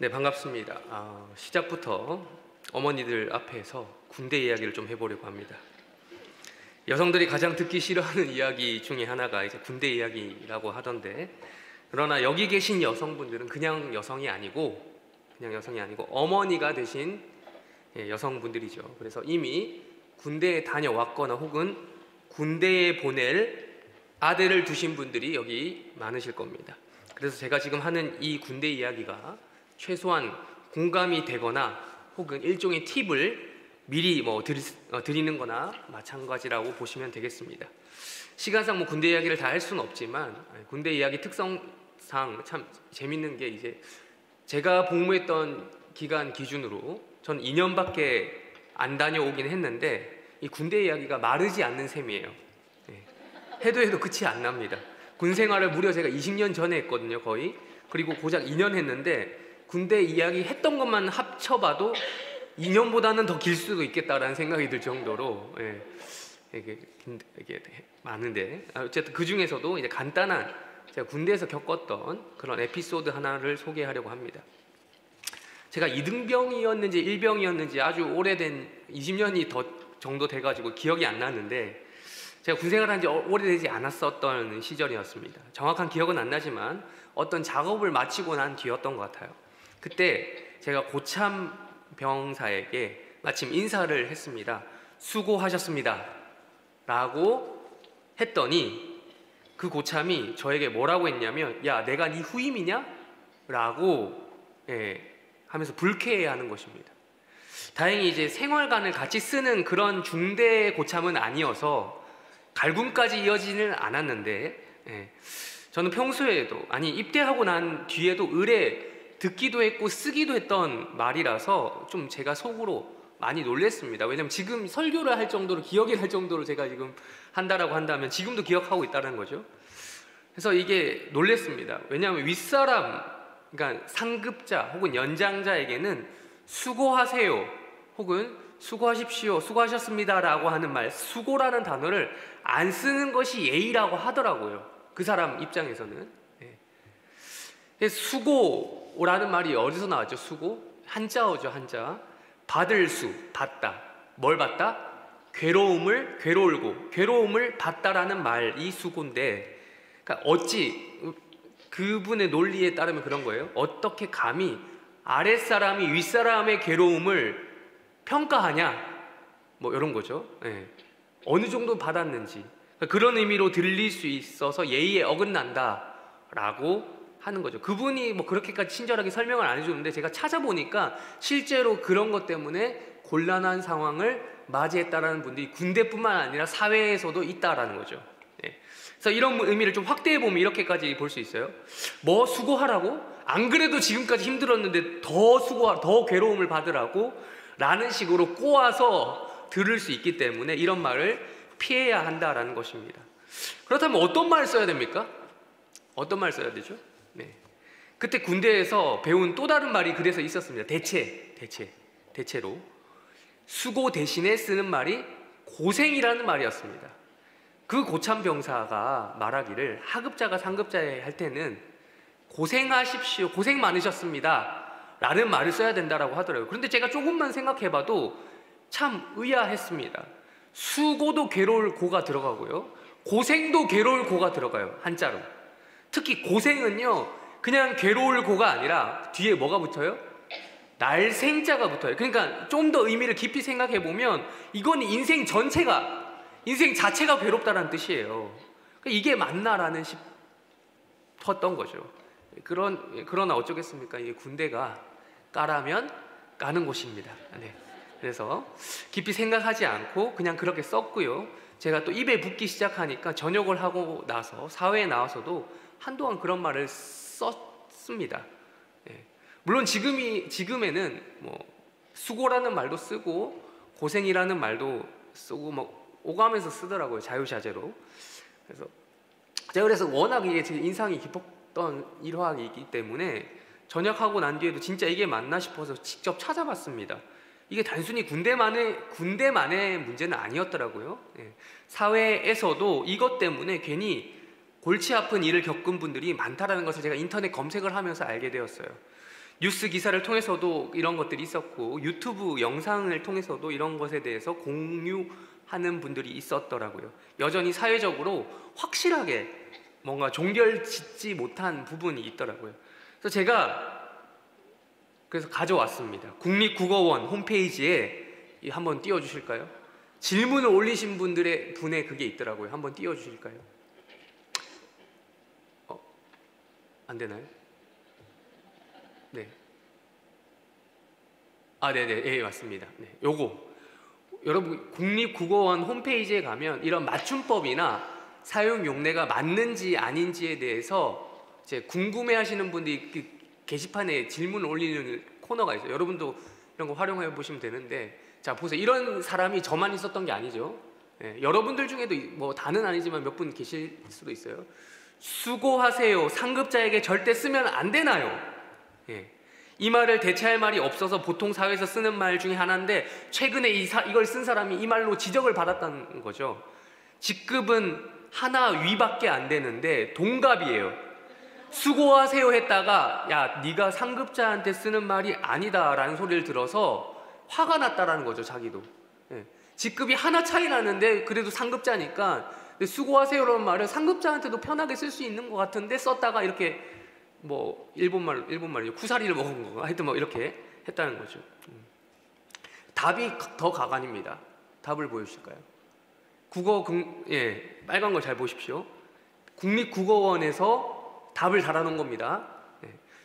네, 반갑습니다. 시작부터 어머니들 앞에서 군대 이야기를 좀 해보려고 합니다. 여성들이 가장 듣기 싫어하는 이야기 중에 하나가 이제 군대 이야기라고 하던데, 그러나 여기 계신 여성분들은 그냥 여성이 아니고 어머니가 되신 여성분들이죠. 그래서 이미 군대에 다녀왔거나 혹은 군대에 보낼 아들을 두신 분들이 여기 많으실 겁니다. 그래서 제가 지금 하는 이 군대 이야기가 최소한 공감이 되거나 혹은 일종의 팁을 미리 드리는 거나 마찬가지라고 보시면 되겠습니다. 시간상 군대 이야기를 다 할 수는 없지만 군대 이야기 특성상 참 재밌는 게 이제 제가 복무했던 기간 기준으로 전 2년밖에 안 다녀오긴 했는데 이 군대 이야기가 마르지 않는 셈이에요. 해도 끝이 안 납니다. 군 생활을 무려 제가 20년 전에 했거든요, 거의. 그리고 고작 2년 했는데 군대 이야기 했던 것만 합쳐봐도 2년보다는 더 길 수도 있겠다라는 생각이 들 정도로 이게 많은데, 어쨌든 그 중에서도 이제 간단한 제가 군대에서 겪었던 그런 에피소드 하나를 소개하려고 합니다. 제가 2등병이었는지 1병이었는지 아주 오래된 20년이 더 정도 돼가지고 기억이 안 나는데, 제가 군생활을 한 지 오래되지 않았었던 시절이었습니다. 정확한 기억은 안 나지만 어떤 작업을 마치고 난 뒤였던 것 같아요. 그때 제가 고참 병사에게 마침 인사를 했습니다. 수고하셨습니다 라고 했더니 그 고참이 저에게 뭐라고 했냐면, 야, 내가 네 후임이냐? 라고 하면서 불쾌해하는 것입니다. 다행히 이제 생활관을 같이 쓰는 그런 중대 고참은 아니어서 갈굼까지 이어지는 않았는데, 저는 평소에도, 입대하고 난 뒤에도 의뢰 듣기도 했고 쓰기도 했던 말이라서 좀 제가 속으로 많이 놀랬습니다. 왜냐면 지금 설교를 할 정도로, 기억이 날 정도로 제가 지금 한다라고 한다면 지금도 기억하고 있다는 거죠. 그래서 이게 놀랬습니다. 왜냐하면 윗사람, 그러니까 상급자 혹은 연장자에게는 수고하세요 혹은 수고하십시오, 수고하셨습니다 라고 하는 말, 수고라는 단어를 안 쓰는 것이 예의라고 하더라고요, 그 사람 입장에서는. 수고라는 말이 어디서 나왔죠? 수고? 한자어죠, 한자. 받을 수, 받다. 뭘 받다? 괴로움을 받다라는 말이 수고인데, 그러니까 어찌, 그분의 논리에 따르면 그런 거예요. 어떻게 감히 아랫사람이 윗사람의 괴로움을 평가하냐? 이런 거죠. 어느 정도 받았는지. 그런 의미로 들릴 수 있어서 예의에 어긋난다라고 하는 거죠. 그분이 그렇게까지 친절하게 설명을 안 해주는데 제가 찾아보니까 실제로 그런 것 때문에 곤란한 상황을 맞이했다라는 분들이 군대뿐만 아니라 사회에서도 있다라는 거죠. 그래서 이런 의미를 좀 확대해 보면 이렇게까지 볼 수 있어요. 수고하라고? 안 그래도 지금까지 힘들었는데 더 괴로움을 받으라고? 라는 식으로 꼬아서 들을 수 있기 때문에 이런 말을 피해야 한다라는 것입니다. 그렇다면 어떤 말을 써야 됩니까? 어떤 말 써야 되죠? 그때 군대에서 배운 또 다른 말이 그래서 있었습니다. 대체로 수고 대신에 쓰는 말이 고생이라는 말이었습니다. 그 고참 병사가 말하기를 하급자가 상급자에 할 때는 고생하십시오, 고생 많으셨습니다 라는 말을 써야 된다라고 하더라고요. 그런데 제가 조금만 생각해봐도 참 의아했습니다. 수고도 괴로울 고가 들어가고요, 고생도 괴로울 고가 들어가요, 한자로. 특히 고생은요, 그냥 괴로울 고가 아니라 뒤에 뭐가 붙어요? 날생자가 붙어요. 그러니까 좀 더 의미를 깊이 생각해보면 이건 인생 자체가 괴롭다는 뜻이에요. 이게 맞나라는 싶었던 거죠. 그러나 어쩌겠습니까? 이게 군대가 까라면 까는 곳입니다. 그래서 깊이 생각하지 않고 그냥 그렇게 썼고요. 제가 또 입에 붙기 시작하니까 전역을 하고 나서 사회에 나와서도 한동안 그런 말을 썼습니다. 물론 지금에는 수고라는 말도 쓰고 고생이라는 말도 쓰고 오가면서 쓰더라고요, 자유자재로. 그래서 워낙 이게 제 인상이 깊었던 일화이기 때문에 전역하고 난 뒤에도 진짜 이게 맞나 싶어서 직접 찾아봤습니다. 이게 단순히 군대만의 문제는 아니었더라고요. 사회에서도 이것 때문에 괜히 골치 아픈 일을 겪은 분들이 많다라는 것을 제가 인터넷 검색을 하면서 알게 되었어요. 뉴스 기사를 통해서도 이런 것들이 있었고 유튜브 영상을 통해서도 이런 것에 대해서 공유하는 분들이 있었더라고요. 여전히 사회적으로 확실하게 뭔가 종결짓지 못한 부분이 있더라고요. 그래서 제가 가져왔습니다. 국립국어원 홈페이지에 한번 띄워주실까요? 질문을 올리신 분의 그게 있더라고요. 한번 띄워주실까요? 안 되나요? 네. 네네, 예, 맞습니다. 네, 요거 여러분 국립국어원 홈페이지에 가면 이런 맞춤법이나 사용 용례가 맞는지 아닌지에 대해서 이제 궁금해하시는 분들이 그 게시판에 질문을 올리는 코너가 있어요. 여러분도 이런 거 활용해 보시면 되는데, 자 보세요. 이런 사람이 저만 있었던 게 아니죠. 여러분들 중에도 뭐 다는 아니지만 몇 분 계실 수도 있어요. 수고하세요. 상급자에게 절대 쓰면 안 되나요? 이 말을 대체할 말이 없어서 보통 사회에서 쓰는 말 중에 하나인데, 최근에 이걸 쓴 사람이 이 말로 지적을 받았다는 거죠. 직급은 하나 위밖에 안 되는데 동갑이에요. 수고하세요 했다가 야 네가 상급자한테 쓰는 말이 아니다 라는 소리를 들어서 화가 났다라는 거죠. 자기도. 직급이 하나 차이 나는데 그래도 상급자니까 수고하세요라는 말을 상급자한테도 편하게 쓸 수 있는 것 같은데 썼다가 이렇게 뭐 일본말로 쿠사리를 먹은 건가 하여튼 뭐 이렇게 했다는 거죠. 답이 더 가관입니다. 답을 보여주실까요? 빨간 거 잘 보십시오. 국립국어원에서 답을 달아놓은 겁니다.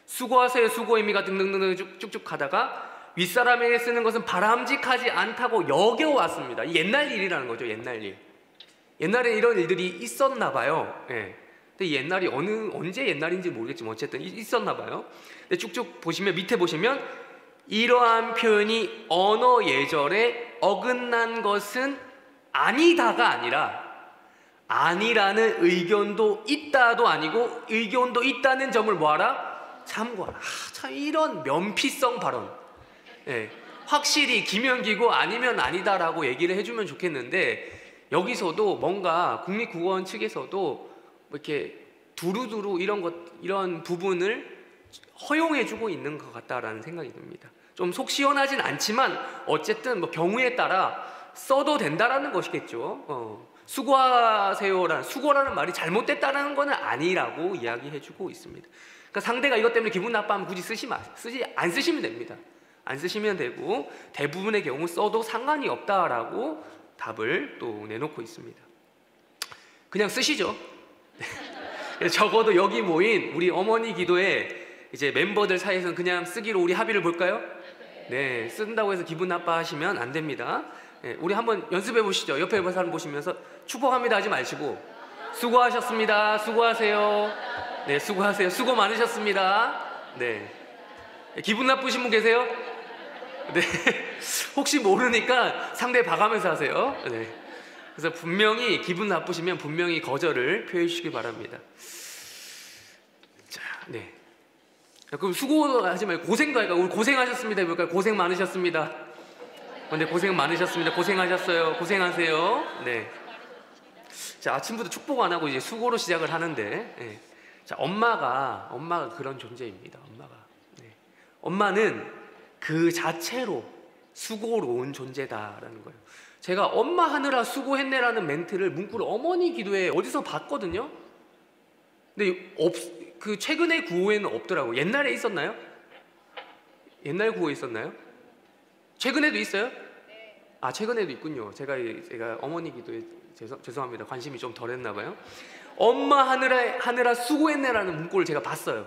수고하세요, 수고입니다 등등등 쭉쭉 가다가 윗사람에게 쓰는 것은 바람직하지 않다고 여겨왔습니다. 이 옛날 일이라는 거죠. 옛날 일. 옛날에 이런 일들이 있었나 봐요. 근데 옛날이 언제 옛날인지 모르겠지만 어쨌든 있었나 봐요. 근데 쭉쭉 보시면 밑에 보시면 이러한 표현이 언어 예절에 어긋난 것은 아니다가 아니라 아니라는 의견도 있다도 아니고 의견도 있다는 점을 뭐하라? 참고하라. 참 이런 면피성 발언. 확실히 기면기고 아니면 아니다라고 얘기를 해주면 좋겠는데, 여기서도 뭔가 국립국어원 측에서도 이렇게 두루두루 이런 부분을 허용해주고 있는 것 같다라는 생각이 듭니다. 좀 속 시원하진 않지만 어쨌든 뭐 경우에 따라 써도 된다라는 것이겠죠. 수고라는 말이 잘못됐다는 것은 아니라고 이야기해주고 있습니다. 그러니까 상대가 이것 때문에 기분 나빠하면 굳이 안 쓰시면 됩니다. 안 쓰시면 되고 대부분의 경우 써도 상관이 없다라고 답을 또 내놓고 있습니다. 그냥 쓰시죠. 적어도 여기 모인 우리 어머니 기도에 이제 멤버들 사이에서는 그냥 쓰기로 우리 합의를 볼까요? 네, 쓴다고 해서 기분 나빠하시면 안 됩니다. 우리 한번 연습해 보시죠. 옆에 사람 보시면서 축복합니다 하지 마시고 수고하셨습니다. 수고하세요. 네, 수고하세요. 수고 많으셨습니다. 네. 기분 나쁘신 분 계세요? 네. 혹시 모르니까 상대 봐가면서 하세요. 네. 그래서 분명히 기분 나쁘시면 분명히 거절을 표해 주시기 바랍니다. 자, 네. 그럼 수고하지 말고 고생도 할까? 우리 고생하셨습니다. 해볼까요? 고생 많으셨습니다. 근데 고생 많으셨습니다. 고생하셨어요. 고생하세요. 네. 자, 아침부터 축복 안 하고 이제 수고로 시작을 하는데, 네. 자, 엄마가 그런 존재입니다. 엄마는 그 자체로 수고로운 존재다라는 거예요. 제가 엄마 하느라 수고했네라는 멘트를 문구를 어머니 기도에 어디서 봤거든요. 근데 그 최근의 구호에는 없더라고요. 옛날에 있었나요? 옛날 구호에 있었나요? 최근에도 있어요? 아, 최근에도 있군요. 제가 어머니 기도에 죄송합니다. 관심이 좀 덜했나 봐요. 엄마 하느라 수고했네라는 문구를 제가 봤어요.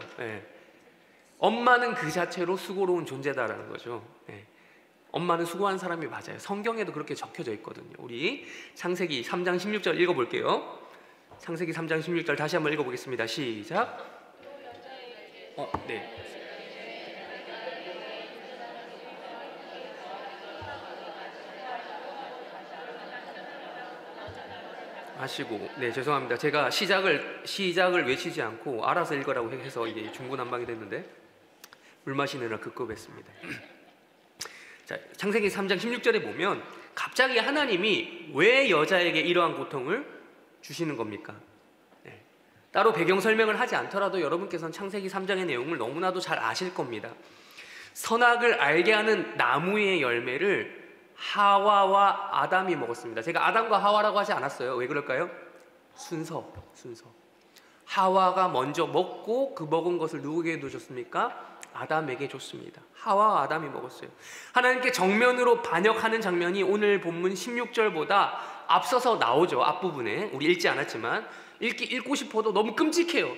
엄마는 그 자체로 수고로운 존재다라는 거죠. 엄마는 수고한 사람이 맞아요. 성경에도 그렇게 적혀져 있거든요. 우리 창세기 3장 16절 읽어볼게요. 창세기 3장 16절 다시 한번 읽어보겠습니다. 시작. 네. 하시고, 네, 죄송합니다. 제가 시작을 외치지 않고 알아서 읽으라고 해서 이게 중구난방이 됐는데 물 마시느라 급급했습니다. 자, 창세기 3장 16절에 보면 갑자기 하나님이 왜 여자에게 이러한 고통을 주시는 겁니까? 따로 배경 설명을 하지 않더라도 여러분께서는 창세기 3장의 내용을 너무나도 잘 아실 겁니다. 선악을 알게 하는 나무의 열매를 하와와 아담이 먹었습니다. 제가 아담과 하와라고 하지 않았어요. 왜 그럴까요? 순서. 하와가 먼저 먹고 그 먹은 것을 누구에게 줬습니까? 아담에게 줬습니다. 하와와 아담이 먹었어요. 하나님께 정면으로 반역하는 장면이 오늘 본문 16절보다 앞서서 나오죠. 앞부분에. 우리 읽지 않았지만 읽고 싶어도 너무 끔찍해요.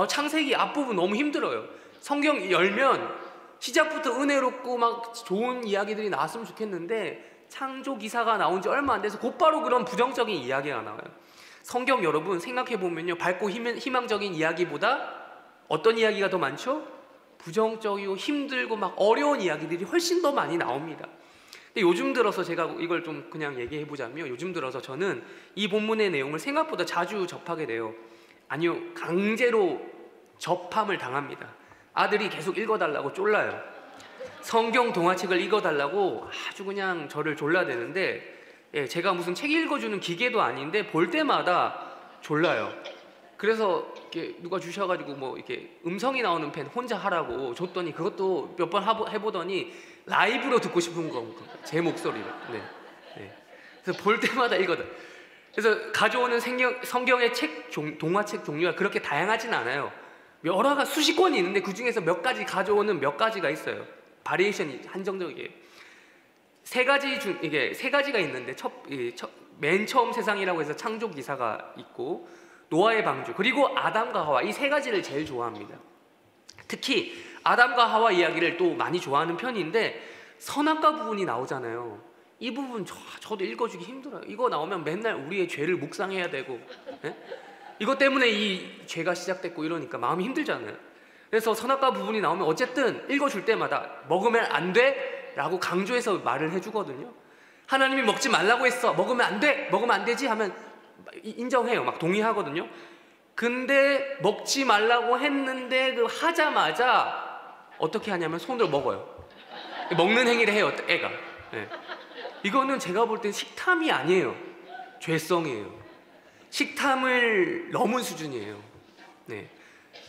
창세기 앞부분 너무 힘들어요. 성경 열면 시작부터 은혜롭고 막 좋은 이야기들이 나왔으면 좋겠는데 창조 기사가 나온 지 얼마 안 돼서 곧바로 그런 부정적인 이야기가 나와요. 성경 여러분 생각해보면요, 밝고 희망적인 이야기보다 어떤 이야기가 더 많죠? 부정적이고 힘들고 막 어려운 이야기들이 훨씬 더 많이 나옵니다. 근데 요즘 들어서 제가 이걸 좀 그냥 얘기해보자면, 요즘 들어서 저는 이 본문의 내용을 생각보다 자주 접하게 돼요. 아니요, 강제로 접함을 당합니다. 아들이 계속 읽어달라고 쫄라요. 성경 동화책을 읽어달라고 아주 그냥 저를 졸라대는데, 제가 무슨 책 읽어주는 기계도 아닌데 볼 때마다 졸라요. 그래서 이렇게 누가 주셔가지고 뭐 이렇게 음성이 나오는 펜 혼자 하라고 줬더니 그것도 몇 번 해보더니 라이브로 듣고 싶은 거, 제 목소리로. 그래서 볼 때마다 읽어요. 그래서 가져오는 성경의 동화책 종류가 그렇게 다양하진 않아요. 여러 가지 수십 권이 있는데 그 중에서 몇 가지 가져오는 몇 가지가 있어요. 바리에이션이 한정적이에요. 세 가지가 있는데 맨 처음 세상이라고 해서 창조 기사가 있고, 노아의 방주, 그리고 아담과 하와, 이 세 가지를 제일 좋아합니다. 특히 아담과 하와 이야기를 또 많이 좋아하는 편인데, 선악과 부분이 나오잖아요. 이 부분 저도 읽어주기 힘들어요. 이거 나오면 맨날 우리의 죄를 묵상해야 되고, 이것 때문에 이 죄가 시작됐고 이러니까 마음이 힘들잖아요. 그래서 선악과 부분이 나오면 어쨌든 읽어줄 때마다 먹으면 안 돼 라고 강조해서 말을 해주거든요. 하나님이 먹지 말라고 했어, 먹으면 안 돼, 먹으면 안 되지 하면 인정해요. 막 동의하거든요. 근데 먹지 말라고 했는데 그 하자마자 어떻게 하냐면 손으로 먹어요. 먹는 행위를 해요, 애가. 이거는 제가 볼 땐 식탐이 아니에요. 죄성이에요. 식탐을 넘은 수준이에요.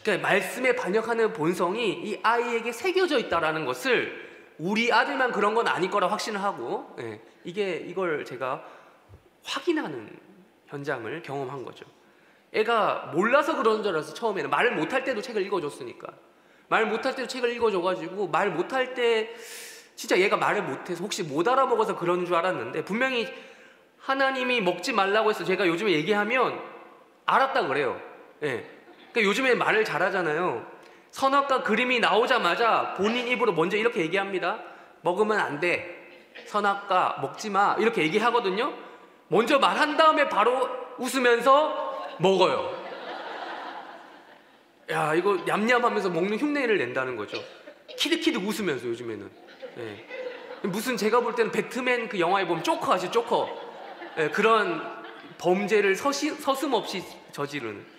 그러니까 말씀에 반역하는 본성이 이 아이에게 새겨져 있다는 것을, 우리 아들만 그런 건 아닐 거라 확신을 하고, 이걸 제가 확인하는 현장을 경험한 거죠. 애가 몰라서 그런 줄 알아서 처음에는 말을 못할 때도 책을 읽어줬으니까, 말 못할 때도 책을 읽어줘가지고 말 못할 때 진짜 얘가 말을 못해서 혹시 못 알아먹어서 그런 줄 알았는데, 분명히 하나님이 먹지 말라고 해서 제가 요즘에 얘기하면 알았다 그래요. 그러니까 요즘에 말을 잘하잖아요. 선악과 그림이 나오자마자 본인 입으로 먼저 이렇게 얘기합니다. 먹으면 안 돼, 선악과 먹지 마, 이렇게 얘기하거든요. 먼저 말한 다음에 바로 웃으면서 먹어요. 야, 이거 냠냠하면서 먹는 흉내를 낸다는 거죠. 키득키득 웃으면서 요즘에는. 무슨 제가 볼 때는 배트맨 그 영화에 보면 조커 아시죠? 조커. 그런 범죄를 서슴없이 저지르는.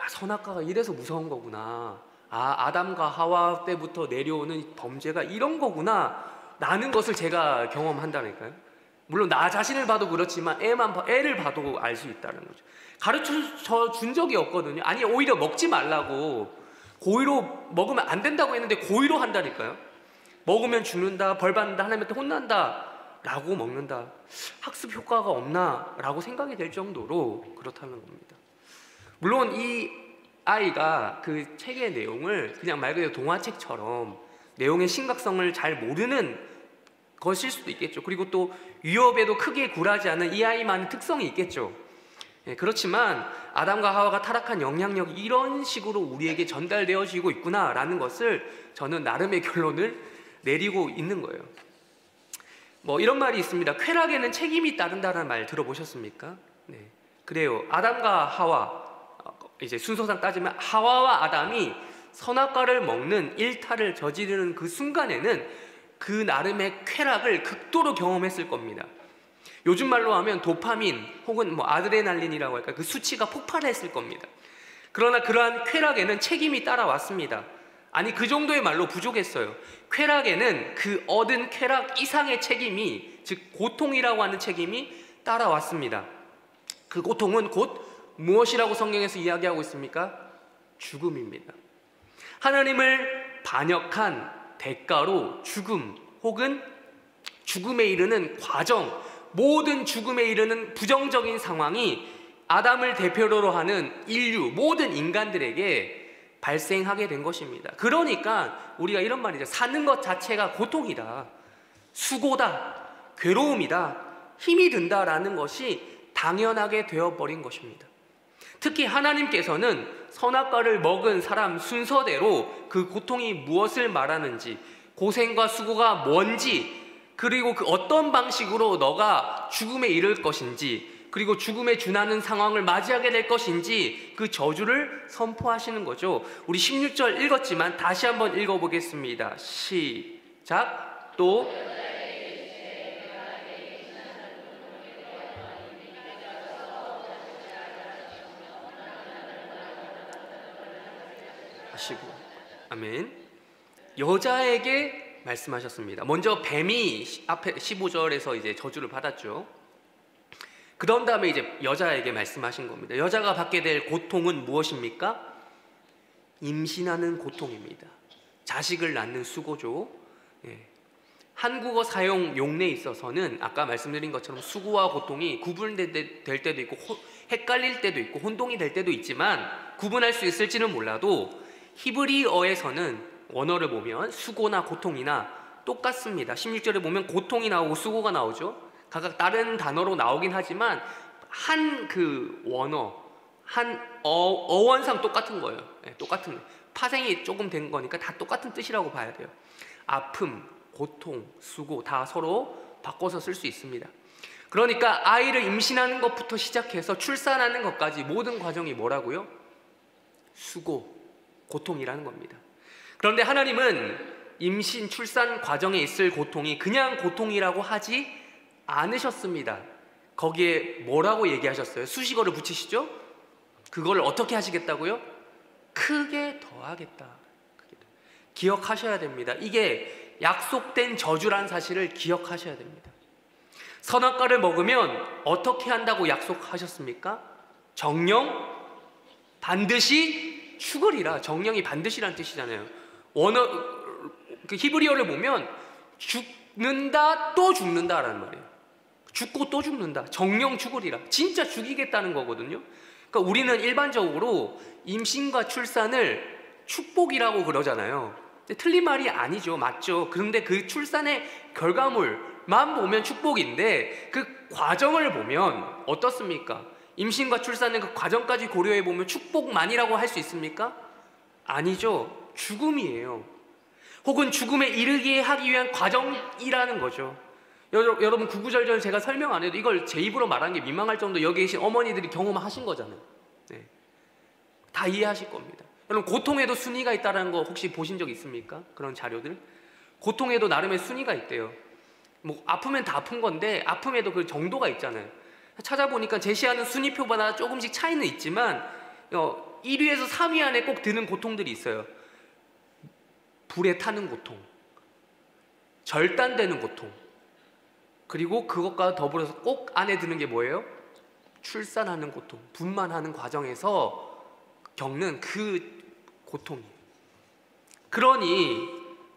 선악과가 이래서 무서운 거구나. 아담과 하와 때부터 내려오는 범죄가 이런 거구나 라는 것을 제가 경험한다니까요. 물론 나 자신을 봐도 그렇지만 애를 봐도 알 수 있다는 거죠. 가르쳐 준 적이 없거든요. 아니, 오히려 먹지 말라고, 고의로 먹으면 안 된다고 했는데 고의로 한다니까요. 먹으면 죽는다, 벌 받는다, 하나님한테 혼난다 라고 먹는다. 학습 효과가 없나 라고 생각이 될 정도로 그렇다는 겁니다. 물론 이 아이가 그 책의 내용을 그냥 말 그대로 동화책처럼 내용의 심각성을 잘 모르는 것일 수도 있겠죠. 그리고 또 위협에도 크게 굴하지 않은 이 아이만의 특성이 있겠죠. 그렇지만 아담과 하와가 타락한 영향력이 이런 식으로 우리에게 전달되어지고 있구나라는 것을 저는 나름의 결론을 내리고 있는 거예요. 뭐 이런 말이 있습니다. 쾌락에는 책임이 따른다는 말 들어보셨습니까? 그래요. 아담과 하와, 이제 순서상 따지면 하와와 아담이 선악과를 먹는 일탈을 저지르는 그 순간에는 그 나름의 쾌락을 극도로 경험했을 겁니다. 요즘 말로 하면 도파민 혹은 뭐 아드레날린이라고 할까, 그 수치가 폭발했을 겁니다. 그러나 그러한 쾌락에는 책임이 따라왔습니다. 아니, 그 정도의 말로 부족했어요. 쾌락에는 그 얻은 쾌락 이상의 책임이, 즉 고통이라고 하는 책임이 따라왔습니다. 그 고통은 곧 무엇이라고 성경에서 이야기하고 있습니까? 죽음입니다. 하나님을 반역한 대가로 죽음 혹은 죽음에 이르는 과정, 모든 죽음에 이르는 부정적인 상황이 아담을 대표로 하는 인류, 모든 인간들에게 발생하게 된 것입니다. 그러니까 우리가 이런 말이죠. 사는 것 자체가 고통이다, 수고다, 괴로움이다, 힘이 든다라는 것이 당연하게 되어버린 것입니다. 특히 하나님께서는 선악과를 먹은 사람 순서대로 그 고통이 무엇을 말하는지, 고생과 수고가 뭔지, 그리고 그 어떤 방식으로 너가 죽음에 이를 것인지, 그리고 죽음에 준하는 상황을 맞이하게 될 것인지 그 저주를 선포하시는 거죠. 우리 16절 읽었지만 다시 한번 읽어보겠습니다. 시작. 또 하시고, 아멘. 여자에게 말씀하셨습니다. 먼저 뱀이 앞에 15절에서 이제 저주를 받았죠. 그런 다음에 이제 여자에게 말씀하신 겁니다. 여자가 받게 될 고통은 무엇입니까? 임신하는 고통입니다. 자식을 낳는 수고죠. 한국어 사용 용례에 있어서는 아까 말씀드린 것처럼 수고와 고통이 구분될 때도 있고 헷갈릴 때도 있고 혼동이 될 때도 있지만, 구분할 수 있을지는 몰라도 히브리어에서는 원어를 보면 수고나 고통이나 똑같습니다. 16절에 보면 고통이 나오고 수고가 나오죠. 각각 다른 단어로 나오긴 하지만 한 그 원어, 한 어원상 똑같은 거예요. 똑같은 거예요. 파생이 조금 된 거니까 다 똑같은 뜻이라고 봐야 돼요. 아픔, 고통, 수고 다 서로 바꿔서 쓸 수 있습니다. 그러니까 아이를 임신하는 것부터 시작해서 출산하는 것까지 모든 과정이 뭐라고요? 수고, 고통이라는 겁니다. 그런데 하나님은 임신, 출산 과정에 있을 고통이 그냥 고통이라고 하지 않으셨습니다. 거기에 뭐라고 얘기하셨어요? 수식어를 붙이시죠? 그걸 어떻게 하시겠다고요? 크게 더하겠다. 기억하셔야 됩니다. 이게 약속된 저주란 사실을 기억하셔야 됩니다. 선악과를 먹으면 어떻게 한다고 약속하셨습니까? 정령 반드시 죽으리라. 정령이 반드시란 뜻이잖아요. 원어 그 히브리어를 보면 죽는다 또 죽는다라는 말이에요. 죽고 또 죽는다. 정령 죽으리라. 진짜 죽이겠다는 거거든요. 그러니까 우리는 일반적으로 임신과 출산을 축복이라고 그러잖아요. 근데 틀린 말이 아니죠. 맞죠. 그런데 그 출산의 결과물만 보면 축복인데 그 과정을 보면 어떻습니까? 임신과 출산의 그 과정까지 고려해 보면 축복만이라고 할 수 있습니까? 아니죠. 죽음이에요. 혹은 죽음에 이르게 하기 위한 과정이라는 거죠. 여러분 구구절절 제가 설명 안 해도 이걸 제 입으로 말하는 게 민망할 정도 여기 계신 어머니들이 경험하신 거잖아요. 다 이해하실 겁니다. 여러분 고통에도 순위가 있다는 거 혹시 보신 적 있습니까? 그런 자료들? 고통에도 나름의 순위가 있대요. 뭐 아프면 다 아픈 건데 아픔에도 그 정도가 있잖아요. 찾아보니까 제시하는 순위표마다 조금씩 차이는 있지만 1위에서 3위 안에 꼭 드는 고통들이 있어요. 불에 타는 고통, 절단되는 고통, 그리고 그것과 더불어서 꼭 안에 드는 게 뭐예요? 출산하는 고통, 분만하는 과정에서 겪는 그 고통이에요. 그러니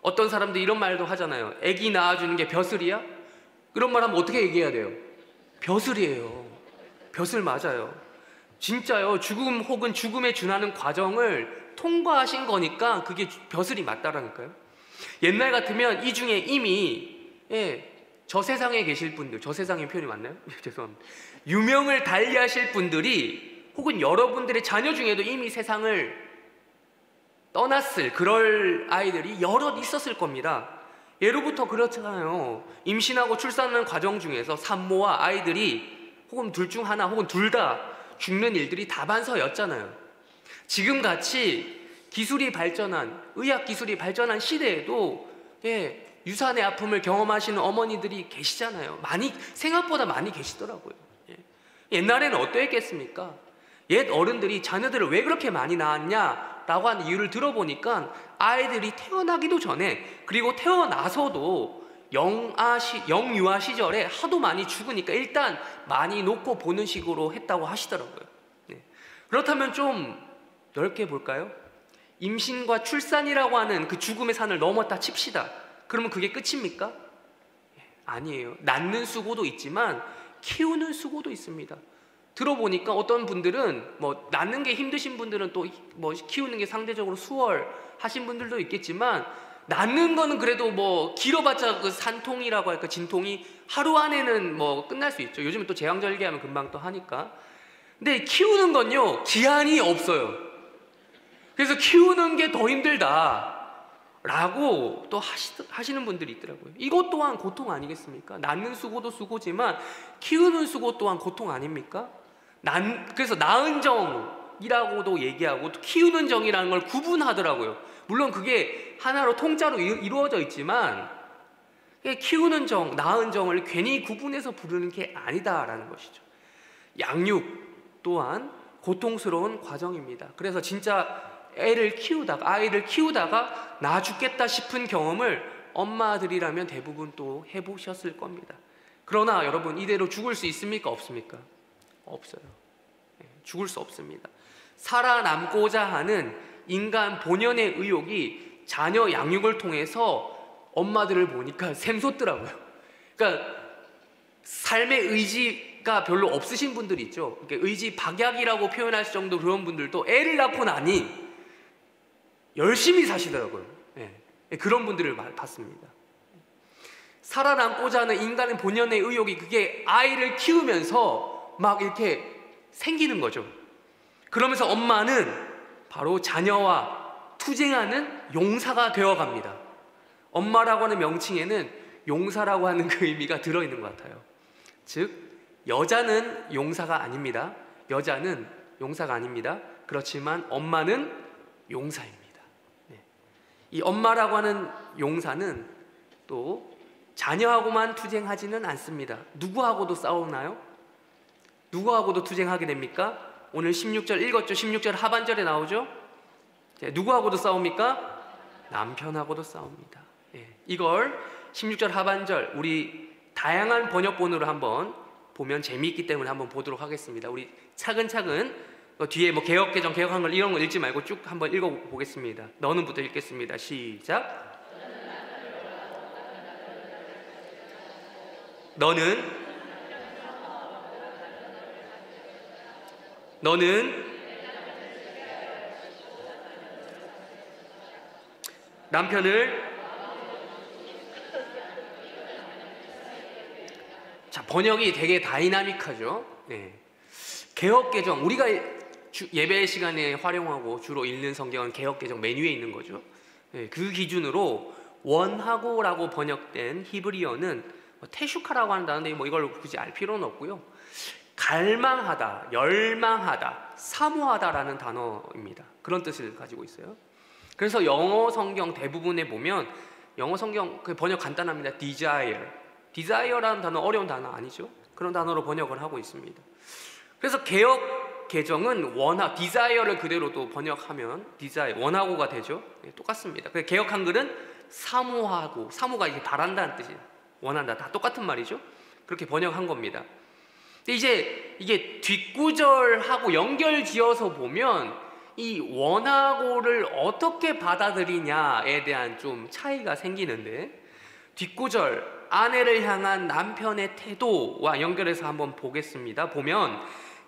어떤 사람들이 이런 말도 하잖아요. 아기 낳아주는 게 벼슬이야? 그런 말 하면 어떻게 얘기해야 돼요? 벼슬이에요. 벼슬 맞아요. 진짜요. 죽음 혹은 죽음에 준하는 과정을 통과하신 거니까 그게 벼슬이 맞다라니까요. 옛날 같으면 이 중에 이미 저 세상에 계실 분들, 저 세상의 표현이 맞나요? 죄송합니다. 유명을 달리하실 분들이 혹은 여러분들의 자녀 중에도 이미 세상을 떠났을 그럴 아이들이 여럿 있었을 겁니다. 예로부터 그렇잖아요. 임신하고 출산하는 과정 중에서 산모와 아이들이 혹은 둘 중 하나 혹은 둘 다 죽는 일들이 다반사였잖아요. 지금같이 기술이 발전한, 의학 기술이 발전한 시대에도 유산의 아픔을 경험하시는 어머니들이 계시잖아요. 생각보다 많이 계시더라고요. 옛날에는 어떠했겠습니까? 옛 어른들이 자녀들을 왜 그렇게 많이 낳았냐라고 하는 이유를 들어보니까 아이들이 태어나기도 전에 그리고 태어나서도 영유아 시절에 하도 많이 죽으니까 일단 많이 놓고 보는 식으로 했다고 하시더라고요. 그렇다면 좀 넓게 볼까요? 임신과 출산이라고 하는 그 죽음의 산을 넘었다 칩시다. 그러면 그게 끝입니까? 아니에요. 낳는 수고도 있지만 키우는 수고도 있습니다. 들어보니까 어떤 분들은 뭐 낳는 게 힘드신 분들은 또 뭐 키우는 게 상대적으로 수월하신 분들도 있겠지만, 낳는 거는 그래도 뭐 길어봤자 그 산통이라고 할까, 진통이 하루 안에는 뭐 끝날 수 있죠. 요즘은 또 제왕절개하면 금방 또 하니까. 근데 키우는 건요, 기한이 없어요. 그래서 키우는 게 더 힘들다 라고 또 하시는 분들이 있더라고요. 이것 또한 고통 아니겠습니까? 낳는 수고도 수고지만 키우는 수고 또한 고통 아닙니까? 그래서 낳은 정이라고도 얘기하고 또 키우는 정이라는 걸 구분하더라고요. 물론 그게 하나로 통짜로 이루어져 있지만, 키우는 정, 낳은 정을 괜히 구분해서 부르는 게 아니다라는 것이죠. 양육 또한 고통스러운 과정입니다. 그래서 진짜 아이를 키우다가 나 죽겠다 싶은 경험을 엄마들이라면 대부분 또 해보셨을 겁니다. 그러나 여러분, 이대로 죽을 수 있습니까? 없습니까? 없어요. 죽을 수 없습니다. 살아남고자 하는 인간 본연의 의욕이 자녀 양육을 통해서 엄마들을 보니까 샘솟더라고요. 그러니까 삶의 의지가 별로 없으신 분들이 있죠. 의지 박약이라고 표현할 정도 그런 분들도 애를 낳고 나니 열심히 사시더라고요. 그런 분들을 봤습니다. 살아남고자 하는 인간의 본연의 의욕이 그게 아이를 키우면서 막 이렇게 생기는 거죠. 그러면서 엄마는 바로 자녀와 투쟁하는 용사가 되어갑니다. 엄마라고 하는 명칭에는 용사라고 하는 그 의미가 들어있는 것 같아요. 즉, 여자는 용사가 아닙니다. 여자는 용사가 아닙니다. 그렇지만 엄마는 용사입니다. 이 엄마라고 하는 용사는 또 자녀하고만 투쟁하지는 않습니다. 누구하고도 싸우나요? 누구하고도 투쟁하게 됩니까? 오늘 16절 읽었죠? 16절 하반절에 나오죠? 누구하고도 싸웁니까? 남편하고도 싸웁니다. 이걸 16절 하반절 우리 다양한 번역본으로 한번 보면 재미있기 때문에 한번 보도록 하겠습니다. 우리 차근차근 뒤에 뭐 개역개정, 개역한 걸 이런 거 읽지 말고 쭉 한번 읽어보겠습니다. 너는부터 읽겠습니다. 시작. 너는 남편을, 자, 번역이 되게 다이나믹하죠. 개역개정, 우리가 예배 시간에 활용하고 주로 읽는 성경은 개역개정 메뉴에 있는 거죠. 그 기준으로 원하고라고 번역된 히브리어는 테슈카라고 하는 단어인데 뭐 이걸 굳이 알 필요는 없고요. 갈망하다, 열망하다, 사모하다라는 단어입니다. 그런 뜻을 가지고 있어요. 그래서 영어 성경 대부분에 보면 영어 성경 그 번역 간단합니다. desire라는 단어 어려운 단어 아니죠? 그런 단어로 번역을 하고 있습니다. 그래서 개역 개정은 desire를 그대로 또 번역하면 원하고가 되죠. 똑같습니다. 개역 한글은 사모하고, 사모가 이제 바란다는 뜻이에요. 원한다, 다 똑같은 말이죠. 그렇게 번역한 겁니다. 근데 이제 이게 뒷구절하고 연결지어서 보면 이 원하고를 어떻게 받아들이냐에 대한 좀 차이가 생기는데, 뒷구절 아내를 향한 남편의 태도와 연결해서 한번 보겠습니다. 보면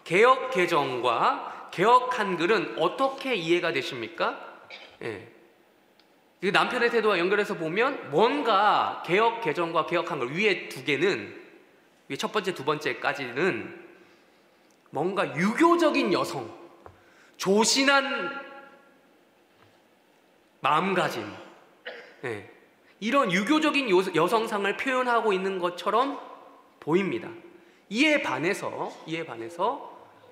개역 개정과 개역 한글은 어떻게 이해가 되십니까? 남편의 태도와 연결해서 보면 뭔가 개역 개정과 개역 한글 위에 두 개는, 위에 첫 번째 두 번째까지는 뭔가 유교적인 여성, 조신한 마음가짐, 이런 유교적인 여성상을 표현하고 있는 것처럼 보입니다. 이에 반해서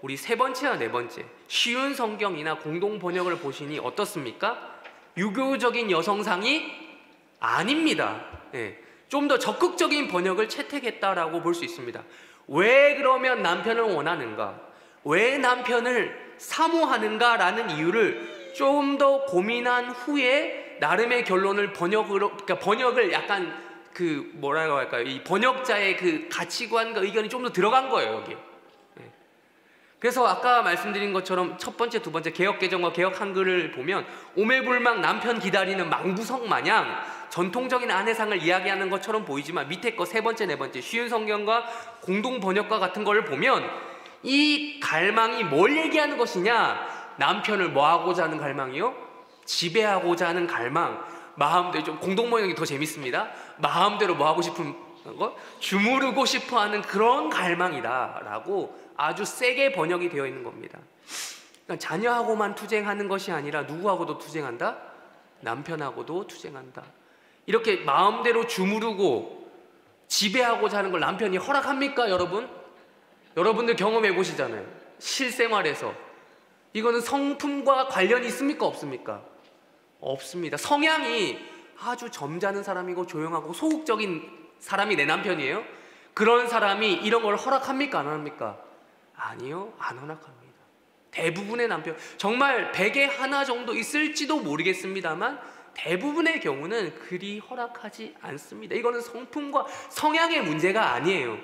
우리 세 번째와 네 번째 쉬운 성경이나 공동 번역을 보시니 어떻습니까? 유교적인 여성상이 아닙니다. 좀 더 적극적인 번역을 채택했다라고 볼 수 있습니다. 왜 그러면 남편을 원하는가? 왜 남편을 사모하는가라는 이유를 좀 더 고민한 후에 나름의 결론을 번역을 약간 그 뭐라고 할까요? 이 번역자의 그 가치관과 의견이 좀 더 들어간 거예요, 여기. 그래서 아까 말씀드린 것처럼 첫 번째, 두 번째 개역개정과 개역 한글을 보면 오매불망 남편 기다리는 망부석 마냥 전통적인 아내상을 이야기하는 것처럼 보이지만 밑에 거 세 번째, 네 번째 쉬운 성경과 공동 번역과 같은 걸 보면 이 갈망이 뭘 얘기하는 것이냐? 남편을 뭐 하고자 하는 갈망이요? 지배하고자 하는 갈망. 마음대로, 좀 공동 번역이 더 재밌습니다. 마음대로 뭐 하고 싶은 거? 주무르고 싶어 하는 그런 갈망이다라고 아주 세게 번역이 되어 있는 겁니다. 그러니까 자녀하고만 투쟁하는 것이 아니라 누구하고도 투쟁한다? 남편하고도 투쟁한다. 이렇게 마음대로 주무르고 지배하고자 하는 걸 남편이 허락합니까, 여러분? 여러분들 경험해 보시잖아요. 실생활에서. 이거는 성품과 관련이 있습니까, 없습니까? 없습니다. 성향이 아주 점잖은 사람이고 조용하고 소극적인 사람이 내 남편이에요. 그런 사람이 이런 걸 허락합니까, 안 합니까? 아니요, 안 허락합니다. 대부분의 남편, 정말 100에 하나 정도 있을지도 모르겠습니다만 대부분의 경우는 그리 허락하지 않습니다. 이거는 성품과 성향의 문제가 아니에요.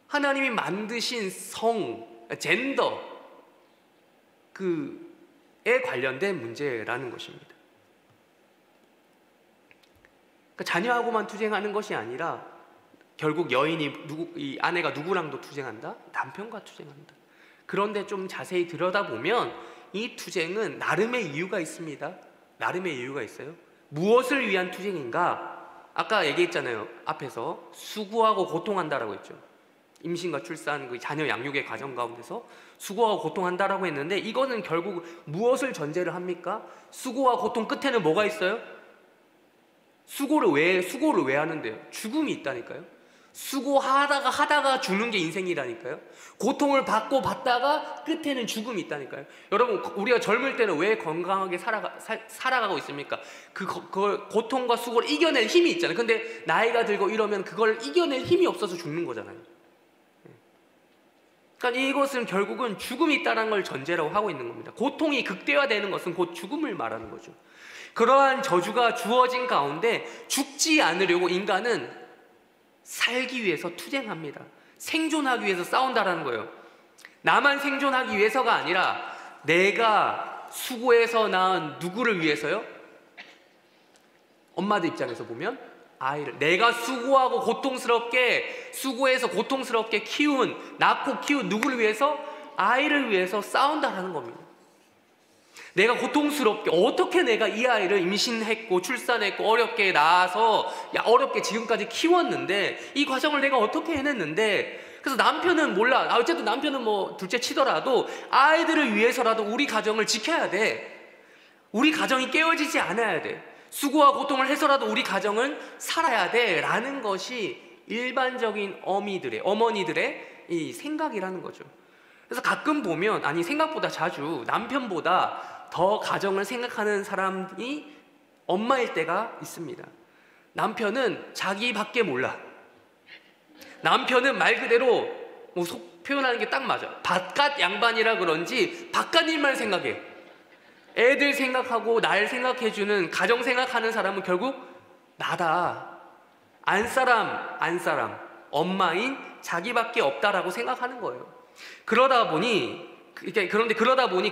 하나님이 만드신 성, 젠더, 그에 관련된 문제라는 것입니다. 그러니까 자녀하고만 투쟁하는 것이 아니라 결국 이 아내가 누구랑도 투쟁한다? 남편과 투쟁한다. 그런데 좀 자세히 들여다보면 이 투쟁은 나름의 이유가 있습니다. 나름의 이유가 있어요. 무엇을 위한 투쟁인가? 아까 얘기했잖아요. 앞에서 수고하고 고통한다라고 했죠. 임신과 출산, 그 자녀 양육의 과정 가운데서 수고하고 고통한다라고 했는데 이거는 결국 무엇을 전제를 합니까? 수고와 고통 끝에는 뭐가 있어요? 수고를 왜 하는데요? 죽음이 있다니까요. 수고하다가 죽는 게 인생이라니까요. 고통을 받다가 끝에는 죽음이 있다니까요. 여러분, 우리가 젊을 때는 왜 건강하게 살아가고 있습니까? 그걸 고통과 수고를 이겨낼 힘이 있잖아요. 근데 나이가 들고 이러면 그걸 이겨낼 힘이 없어서 죽는 거잖아요. 그러니까 이것은 결국은 죽음이 있다는 걸 전제라고 하고 있는 겁니다. 고통이 극대화되는 것은 곧 죽음을 말하는 거죠. 그러한 저주가 주어진 가운데 죽지 않으려고 인간은 살기 위해서 투쟁합니다. 생존하기 위해서 싸운다라는 거예요. 나만 생존하기 위해서가 아니라 내가 수고해서 낳은 누구를 위해서요? 엄마들 입장에서 보면 아이를, 내가 수고해서 고통스럽게 낳고 키운 누구를 위해서? 아이를 위해서 싸운다라는 겁니다. 내가 고통스럽게, 어떻게 내가 이 아이를 임신했고 출산했고 어렵게 낳아서 어렵게 지금까지 키웠는데 이 과정을 내가 어떻게 해냈는데, 그래서 남편은 몰라. 어쨌든 남편은 뭐 둘째 치더라도 아이들을 위해서라도 우리 가정을 지켜야 돼. 우리 가정이 깨어지지 않아야 돼. 수고와 고통을 해서라도 우리 가정은 살아야 돼 라는 것이 일반적인 어머니들의 이 생각이라는 거죠. 그래서 가끔 보면, 아니 생각보다 자주 남편보다 더 가정을 생각하는 사람이 엄마일 때가 있습니다. 남편은 자기밖에 몰라. 남편은 말 그대로 뭐 표현하는 게 딱 맞아. 바깥 양반이라 그런지 바깥 일만 생각해. 애들 생각하고 날 생각해주는, 가정 생각하는 사람은 결국 나다. 안사람 엄마인 자기밖에 없다라고 생각하는 거예요. 그러다 보니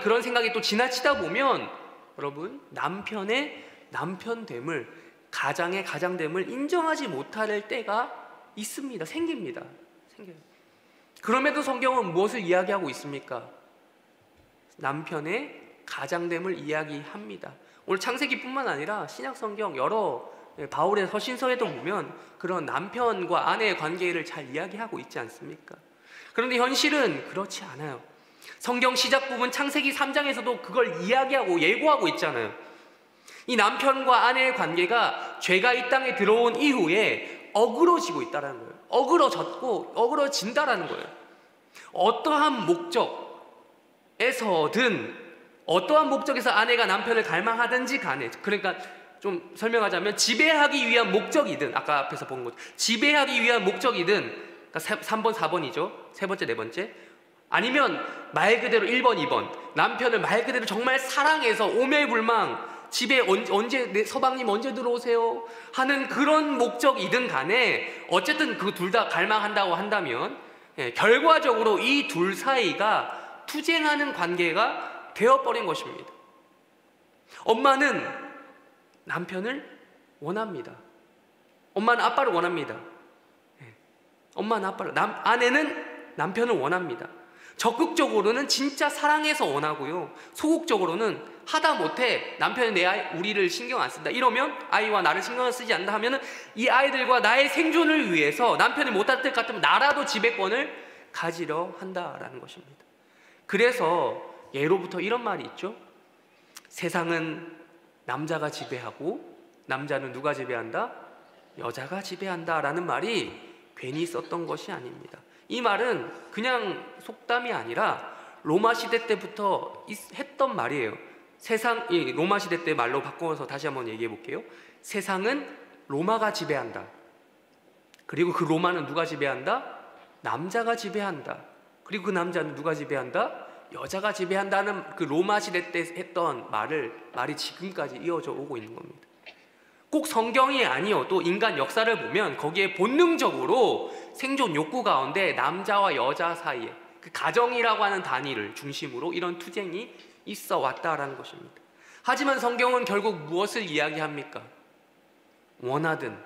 그런 생각이 또 지나치다 보면 여러분, 남편의 남편됨을, 가장의 가장됨을 인정하지 못할 때가 있습니다. 생겨요. 그럼에도 성경은 무엇을 이야기하고 있습니까? 남편의 가장됨을 이야기합니다. 오늘 창세기뿐만 아니라 신약 성경 여러 바울의 서신서에도 보면 그런 남편과 아내의 관계를 잘 이야기하고 있지 않습니까? 그런데 현실은 그렇지 않아요. 성경 시작 부분 창세기 3장에서도 그걸 이야기하고 예고하고 있잖아요. 이 남편과 아내의 관계가 죄가 이 땅에 들어온 이후에 어그러지고 있다는 거예요. 어그러진다라는 거예요. 어떠한 목적에서 아내가 남편을 갈망하든지 간에, 그러니까 좀 설명하자면 지배하기 위한 목적이든, 아까 앞에서 본 것, 지배하기 위한 목적이든, 그러니까 3번, 4번이죠. 세 번째, 네 번째. 아니면 말 그대로 1번, 2번. 남편을 말 그대로 정말 사랑해서 오매불망 집에 서방님 언제 들어오세요? 하는 그런 목적이든 간에 어쨌든 그 둘 다 갈망한다고 한다면 결과적으로 이 둘 사이가 투쟁하는 관계가 되어버린 것입니다. 엄마는 남편을 원합니다. 엄마는 아빠를 원합니다. 엄마는 아빠를, 아내는 남편을 원합니다. 적극적으로는 진짜 사랑해서 원하고요, 소극적으로는 하다 못해 남편이 내 아이, 우리를 신경 안 쓴다, 이러면 아이와 나를 신경을 쓰지 않는다 하면은 이 아이들과 나의 생존을 위해서 남편이 못할 것 같으면 나라도 지배권을 가지려 한다라는 것입니다. 그래서 예로부터 이런 말이 있죠. 세상은 남자가 지배하고 남자는 누가 지배한다? 여자가 지배한다 라는 말이 괜히 썼던 것이 아닙니다. 이 말은 그냥 속담이 아니라 로마 시대 때부터 했던 말이에요. 이 로마 시대 때 말로 바꿔서 다시 한번 얘기해 볼게요. 세상은 로마가 지배한다. 그리고 그 로마는 누가 지배한다? 남자가 지배한다. 그리고 그 남자는 누가 지배한다? 여자가 지배한다는 그 로마 시대 때 했던 말이 지금까지 이어져 오고 있는 겁니다. 꼭 성경이 아니어도 인간 역사를 보면 거기에 본능적으로 생존 욕구 가운데 남자와 여자 사이에 그 가정이라고 하는 단위를 중심으로 이런 투쟁이 있어 왔다라는 것입니다. 하지만 성경은 결국 무엇을 이야기합니까? 원하든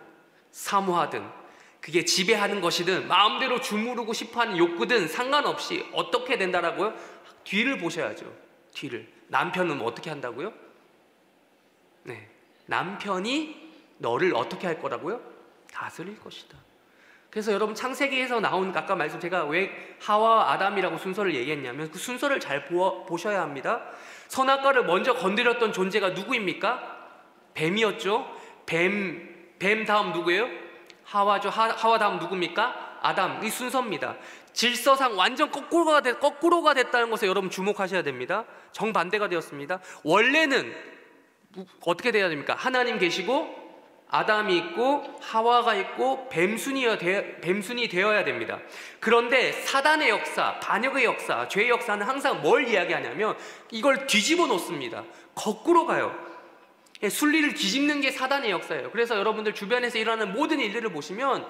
사모하든 그게 지배하는 것이든 마음대로 주무르고 싶어하는 욕구든 상관없이 어떻게 된다라고요? 뒤를 보셔야죠. 뒤를. 남편은 어떻게 한다고요? 네, 남편이 너를 어떻게 할 거라고요? 다스릴 것이다. 그래서 여러분 창세기에서 나온 아까 말씀, 제가 왜 하와와 아담이라고 순서를 얘기했냐면 그 순서를 잘 보셔야 합니다. 선악과를 먼저 건드렸던 존재가 누구입니까? 뱀이었죠. 뱀 다음 누구예요? 하와죠. 하와 다음 누굽니까? 아담. 이 순서입니다. 질서상 완전 거꾸로가 됐다는 것에 여러분 주목하셔야 됩니다. 정반대가 되었습니다. 원래는 어떻게 돼야 됩니까? 하나님 계시고 아담이 있고 하와가 있고 뱀순이 되어야 됩니다. 그런데 사단의 역사, 반역의 역사, 죄의 역사는 항상 뭘 이야기하냐면 이걸 뒤집어 놓습니다. 거꾸로 가요. 순리를 뒤집는 게 사단의 역사예요. 그래서 여러분들 주변에서 일어나는 모든 일들을 보시면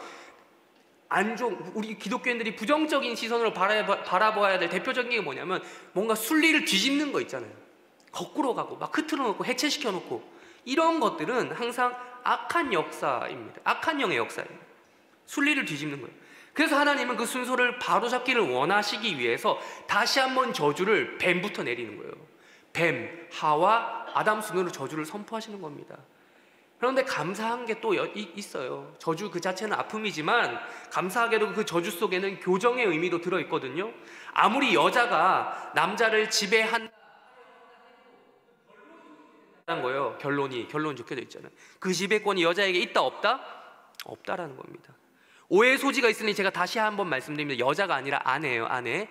우리 기독교인들이 부정적인 시선으로 바라봐야 될 대표적인 게 뭐냐면 뭔가 순리를 뒤집는 거 있잖아요. 거꾸로 가고 막 흐트러 놓고 해체시켜 놓고, 이런 것들은 항상 악한 역사입니다. 악한 영의 역사예요. 순리를 뒤집는 거예요. 그래서 하나님은 그 순서를 바로잡기를 원하시기 위해서 다시 한번 저주를 뱀부터 내리는 거예요. 뱀, 하와, 아담 순으로 저주를 선포하시는 겁니다. 그런데 감사한 게 또 있어요. 저주 그 자체는 아픔이지만 감사하게도 그 저주 속에는 교정의 의미도 들어있거든요. 아무리 여자가 남자를 지배한다는 거예요. 결론 적혀져 있잖아요. 그 지배권이 여자에게 있다 없다? 없다라는 겁니다. 오해의 소지가 있으니 제가 다시 한번 말씀드립니다. 여자가 아니라 아내예요. 아내.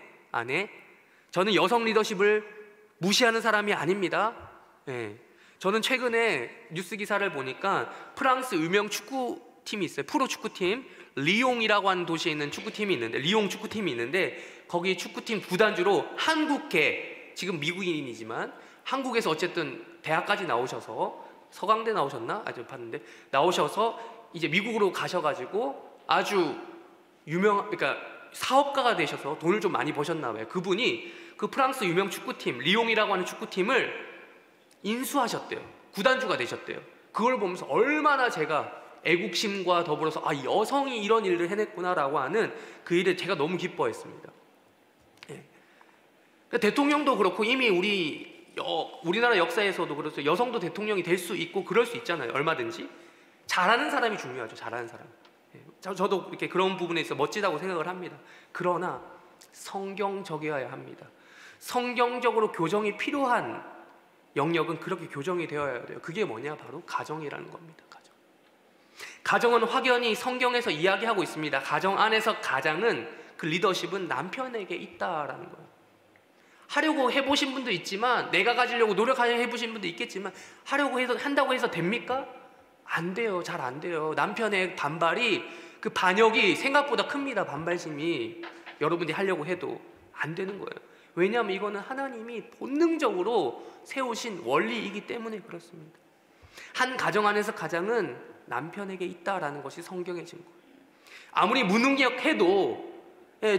저는 여성 리더십을 무시하는 사람이 아닙니다. 네. 저는 최근에 뉴스 기사를 보니까 프랑스 유명 축구팀이 있어요. 프로 축구팀 리옹이라고 하는 도시에 있는 축구팀이 있는데, 리옹 축구팀이 있는데 거기 축구팀 구단주로 한국계, 지금 미국인이지만 한국에서 어쨌든 대학까지 나오셔서, 서강대 나오셨나? 아주 봤는데 나오셔서 이제 미국으로 가셔가지고 아주 그러니까 사업가가 되셔서 돈을 좀 많이 버셨나 봐요. 그분이 그 프랑스 유명 축구팀 리옹이라고 하는 축구팀을 인수하셨대요. 구단주가 되셨대요. 그걸 보면서 얼마나 제가 애국심과 더불어서 여성이 이런 일을 해냈구나라고 하는 그 일을 제가 너무 기뻐했습니다. 예. 그러니까 대통령도 그렇고 이미 우리나라 역사에서도 그렇죠. 여성도 대통령이 될 수 있고 그럴 수 있잖아요. 얼마든지. 잘하는 사람이 중요하죠. 잘하는 사람. 예. 저도 이렇게 그런 부분에 있어 멋지다고 생각을 합니다. 그러나 성경적이어야 합니다. 성경적으로 교정이 필요한 영역은 그렇게 교정이 되어야 돼요. 그게 뭐냐? 바로 가정이라는 겁니다. 가정은 확연히 성경에서 이야기하고 있습니다. 가정 안에서 가장은, 그 리더십은 남편에게 있다라는 거예요. 하려고 해보신 분도 있지만, 내가 가지려고 노력하려고 해보신 분도 있겠지만, 한다고 해서 됩니까? 안 돼요. 잘 안 돼요. 남편의 반발이, 그 반역이 생각보다 큽니다. 반발심이. 여러분들이 하려고 해도 안 되는 거예요. 왜냐하면 이거는 하나님이 본능적으로 세우신 원리이기 때문에 그렇습니다. 한 가정 안에서 가장은 남편에게 있다라는 것이 성경의 증거예요. 아무리 무능력해도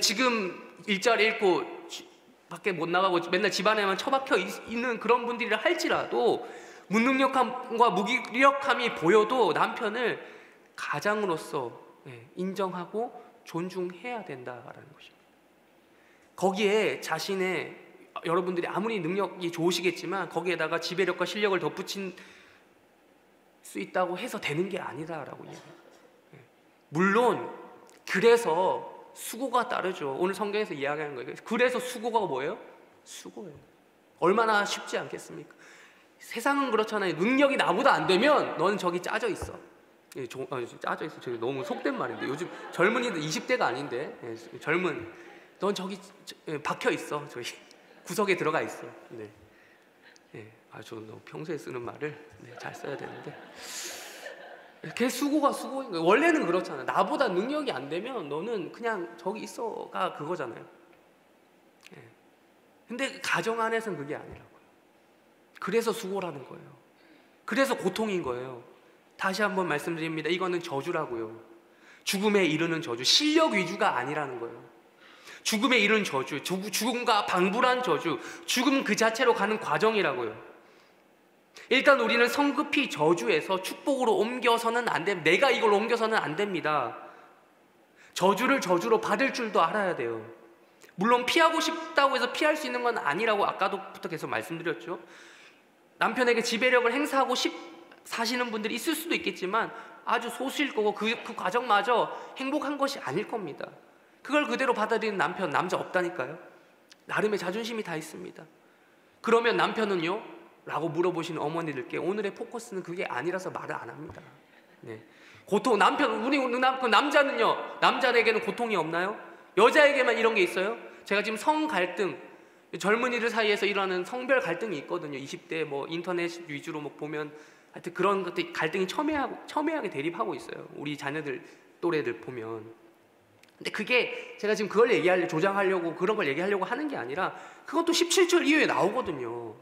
지금 일자리 잃고 밖에 못 나가고 맨날 집안에만 처박혀 있는 그런 분들이라 할지라도 무능력함과 무기력함이 보여도 남편을 가장으로서 인정하고 존중해야 된다라는 것입니다. 거기에 자신의, 여러분들이 아무리 능력이 좋으시겠지만 거기에다가 지배력과 실력을 덧붙인 수 있다고 해서 되는 게 아니다라고 얘기해요. 물론 그래서 수고가 따르죠. 오늘 성경에서 이야기하는 거예요. 그래서 수고가 뭐예요? 수고예요. 얼마나 쉽지 않겠습니까? 세상은 그렇잖아요. 능력이 나보다 안 되면 너는 저기 짜져 있어. 짜져 있어. 저기 너무 속된 말인데 요즘 젊은이들 20대가 아닌데 젊은 넌 저기 박혀 있어. 저기 구석에 들어가 있어. 네. 저는 평소에 쓰는 말을 잘 써야 되는데 걔 수고가 수고인 거예요. 원래는 그렇잖아요. 나보다 능력이 안 되면 너는 그냥 저기 있어가 그거잖아요. 근데 가정 안에서는 그게 아니라고요. 그래서 수고라는 거예요. 그래서 고통인 거예요. 다시 한번 말씀드립니다. 이거는 저주라고요. 죽음에 이르는 저주, 실력 위주가 아니라는 거예요. 죽음에 이르는 저주, 죽음과 방불한 저주, 죽음 그 자체로 가는 과정이라고요. 일단 우리는 성급히 저주에서 축복으로 옮겨서는 안 됩니다. 내가 이걸 옮겨서는 안 됩니다. 저주를 저주로 받을 줄도 알아야 돼요. 물론 피하고 싶다고 해서 피할 수 있는 건 아니라고 아까부터 계속 말씀드렸죠. 남편에게 지배력을 행사하고 사시는 분들이 있을 수도 있겠지만 아주 소수일 거고 그 과정마저 행복한 것이 아닐 겁니다. 그걸 그대로 받아들이는 남자 없다니까요. 나름의 자존심이 다 있습니다. 그러면 남편은요? 라고 물어보시는 어머니들께 오늘의 포커스는 그게 아니라서 말을 안 합니다. 고통, 남자는요? 남자에게는 고통이 없나요? 여자에게만 이런 게 있어요? 제가 지금 성 갈등, 젊은이들 사이에서 일어나는 성별 갈등이 있거든요. 20대 인터넷 위주로 보면 하여튼 그런 것들 갈등이 첨예하게 대립하고 있어요. 우리 자녀들 또래들 보면. 근데 그게 제가 지금 그걸 조장하려고 그런 걸 얘기하려고 하는 게 아니라 그것도 17절 이후에 나오거든요.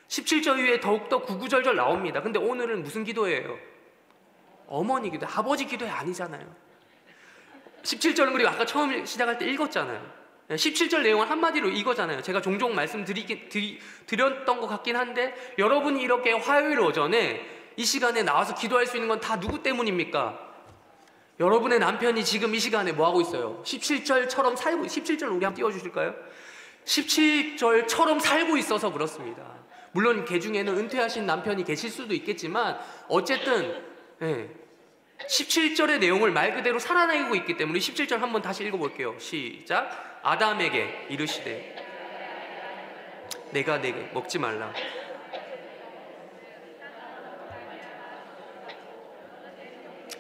17절 이후에 더욱더 구구절절 나옵니다. 근데 오늘은 무슨 기도예요? 어머니 기도, 아버지 기도가 아니잖아요. 17절은 그리고 아까 처음 시작할 때 읽었잖아요. 17절 내용은 한마디로 이거잖아요. 제가 종종 말씀드렸던 것 같긴 한데 여러분이 이렇게 화요일 오전에 이 시간에 나와서 기도할 수 있는 건 다 누구 때문입니까? 여러분의 남편이 지금 이 시간에 뭐 하고 있어요? 17절처럼 17절 우리 한번 띄워주실까요? 17절처럼 살고 있어서 그렇습니다. 물론 그 중에는 은퇴하신 남편이 계실 수도 있겠지만 어쨌든 17절의 내용을 말 그대로 살아내고 있기 때문에 17절 한번 다시 읽어볼게요. 시작. 아담에게 이르시되 내가 내게 먹지 말라.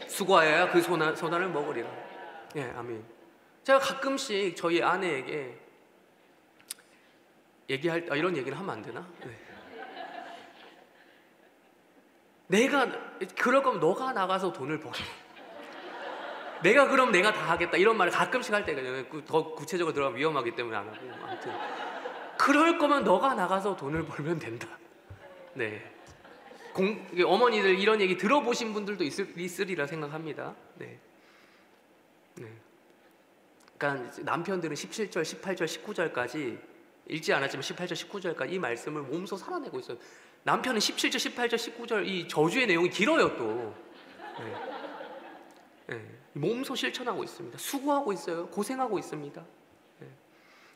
수고하여야 그 소나를 먹으리라. 아멘. 제가 가끔씩 저희 아내에게 이런 얘기를 하면 안 되나? 그럴 거면 너가 나가서 돈을 벌어. 그럼 내가 다 하겠다. 이런 말을 가끔씩 할 때가 더 구체적으로 들어가면 위험하기 때문에 안 하고. 아무튼 그럴 거면 너가 나가서 돈을 벌면 된다. 어머니들 이런 얘기 들어보신 분들도 있으리라 생각합니다. 그러니까 남편들은 17절, 18절, 19절까지 읽지 않았지만 18절, 19절까지 이 말씀을 몸소 살아내고 있어요. 남편은 17절, 18절, 19절 이 저주의 내용이 길어요 또. 몸소 실천하고 있습니다. 수고하고 있어요. 고생하고 있습니다.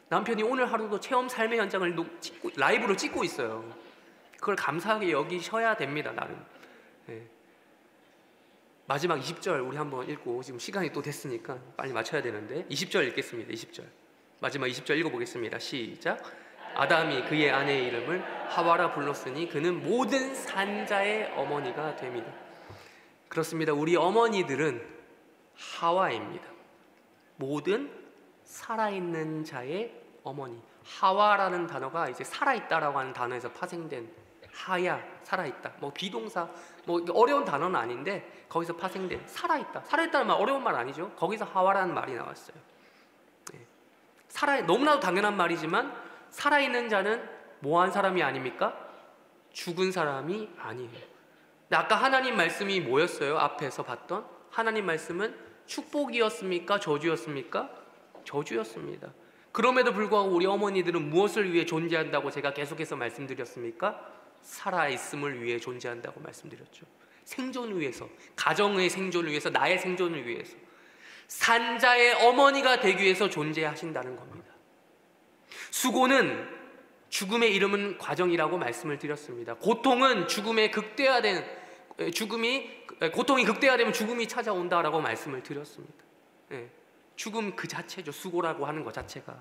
남편이 오늘 하루도 체험 삶의 현장을 라이브로 찍고 있어요. 그걸 감사하게 여기셔야 됩니다. 나름. 마지막 20절 우리 한번 읽고 지금 시간이 또 됐으니까 빨리 맞춰야 되는데 20절 읽겠습니다. 20절 마지막 20절 읽어보겠습니다. 시작. 아담이 그의 아내의 이름을 하와라 불렀으니 그는 모든 산자의 어머니가 됩니다. 그렇습니다. 우리 어머니들은 하와입니다. 모든 살아있는 자의 어머니. 하와라는 단어가 이제 살아있다라고 하는 단어에서 파생된 하야, 살아있다. 비동사, 어려운 단어는 아닌데 거기서 파생된 살아있다. 살아있다는 말 어려운 말 아니죠. 거기서 하와라는 말이 나왔어요. 너무나도 당연한 말이지만 살아있는 자는 뭐한 사람이 아닙니까? 죽은 사람이 아니에요. 근데 아까 하나님 말씀이 뭐였어요? 앞에서 봤던 하나님 말씀은 축복이었습니까? 저주였습니까? 저주였습니다. 그럼에도 불구하고 우리 어머니들은 무엇을 위해 존재한다고 제가 계속해서 말씀드렸습니까? 살아있음을 위해 존재한다고 말씀드렸죠. 생존을 위해서, 가정의 생존을 위해서, 나의 생존을 위해서, 산자의 어머니가 되기 위해서 존재하신다는 겁니다. 수고는 죽음의 이름은 과정이라고 말씀을 드렸습니다. 고통은 고통이 극대화되면 죽음이 찾아온다라고 말씀을 드렸습니다. 죽음 그 자체죠. 수고라고 하는 것 자체가.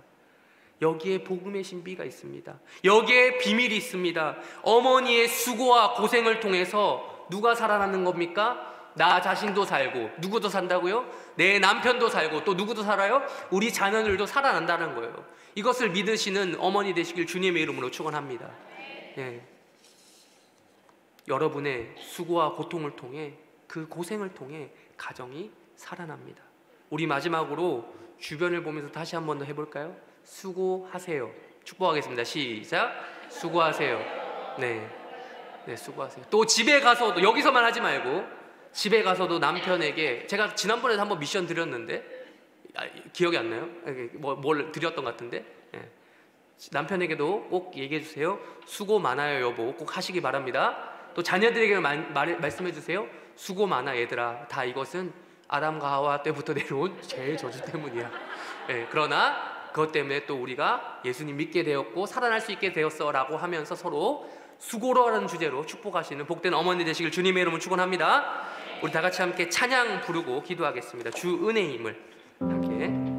여기에 복음의 신비가 있습니다. 여기에 비밀이 있습니다. 어머니의 수고와 고생을 통해서 누가 살아나는 겁니까? 나 자신도 살고, 누구도 산다고요? 내 남편도 살고, 또 누구도 살아요? 우리 자녀들도 살아난다는 거예요. 이것을 믿으시는 어머니 되시길 주님의 이름으로 축원합니다. 여러분의 수고와 고통을 통해, 그 고생을 통해 가정이 살아납니다. 우리 마지막으로 주변을 보면서 다시 한 번 더 해볼까요? 수고하세요. 축복하겠습니다. 시작. 수고하세요. 네, 수고하세요. 또 집에 가서도, 여기서만 하지 말고 집에 가서도 남편에게, 제가 지난번에도 한번 미션 드렸는데 기억이 안 나요? 뭘 드렸던 것 같은데, 남편에게도 꼭 얘기해 주세요. 수고 많아요 여보, 꼭 하시기 바랍니다. 또 자녀들에게 말씀해 주세요. 수고 많아 얘들아, 다 이것은 아담과 하와 때부터 내려온 죄의 저주 때문이야. 그러나 그것 때문에 또 우리가 예수님 믿게 되었고 살아날 수 있게 되었어 라고 하면서 서로 수고로라는 주제로 축복하시는 복된 어머니 되시길 주님의 이름으로 축원합니다. 우리 다 같이 함께 찬양 부르고 기도하겠습니다. 주 은혜의 힘을 함께.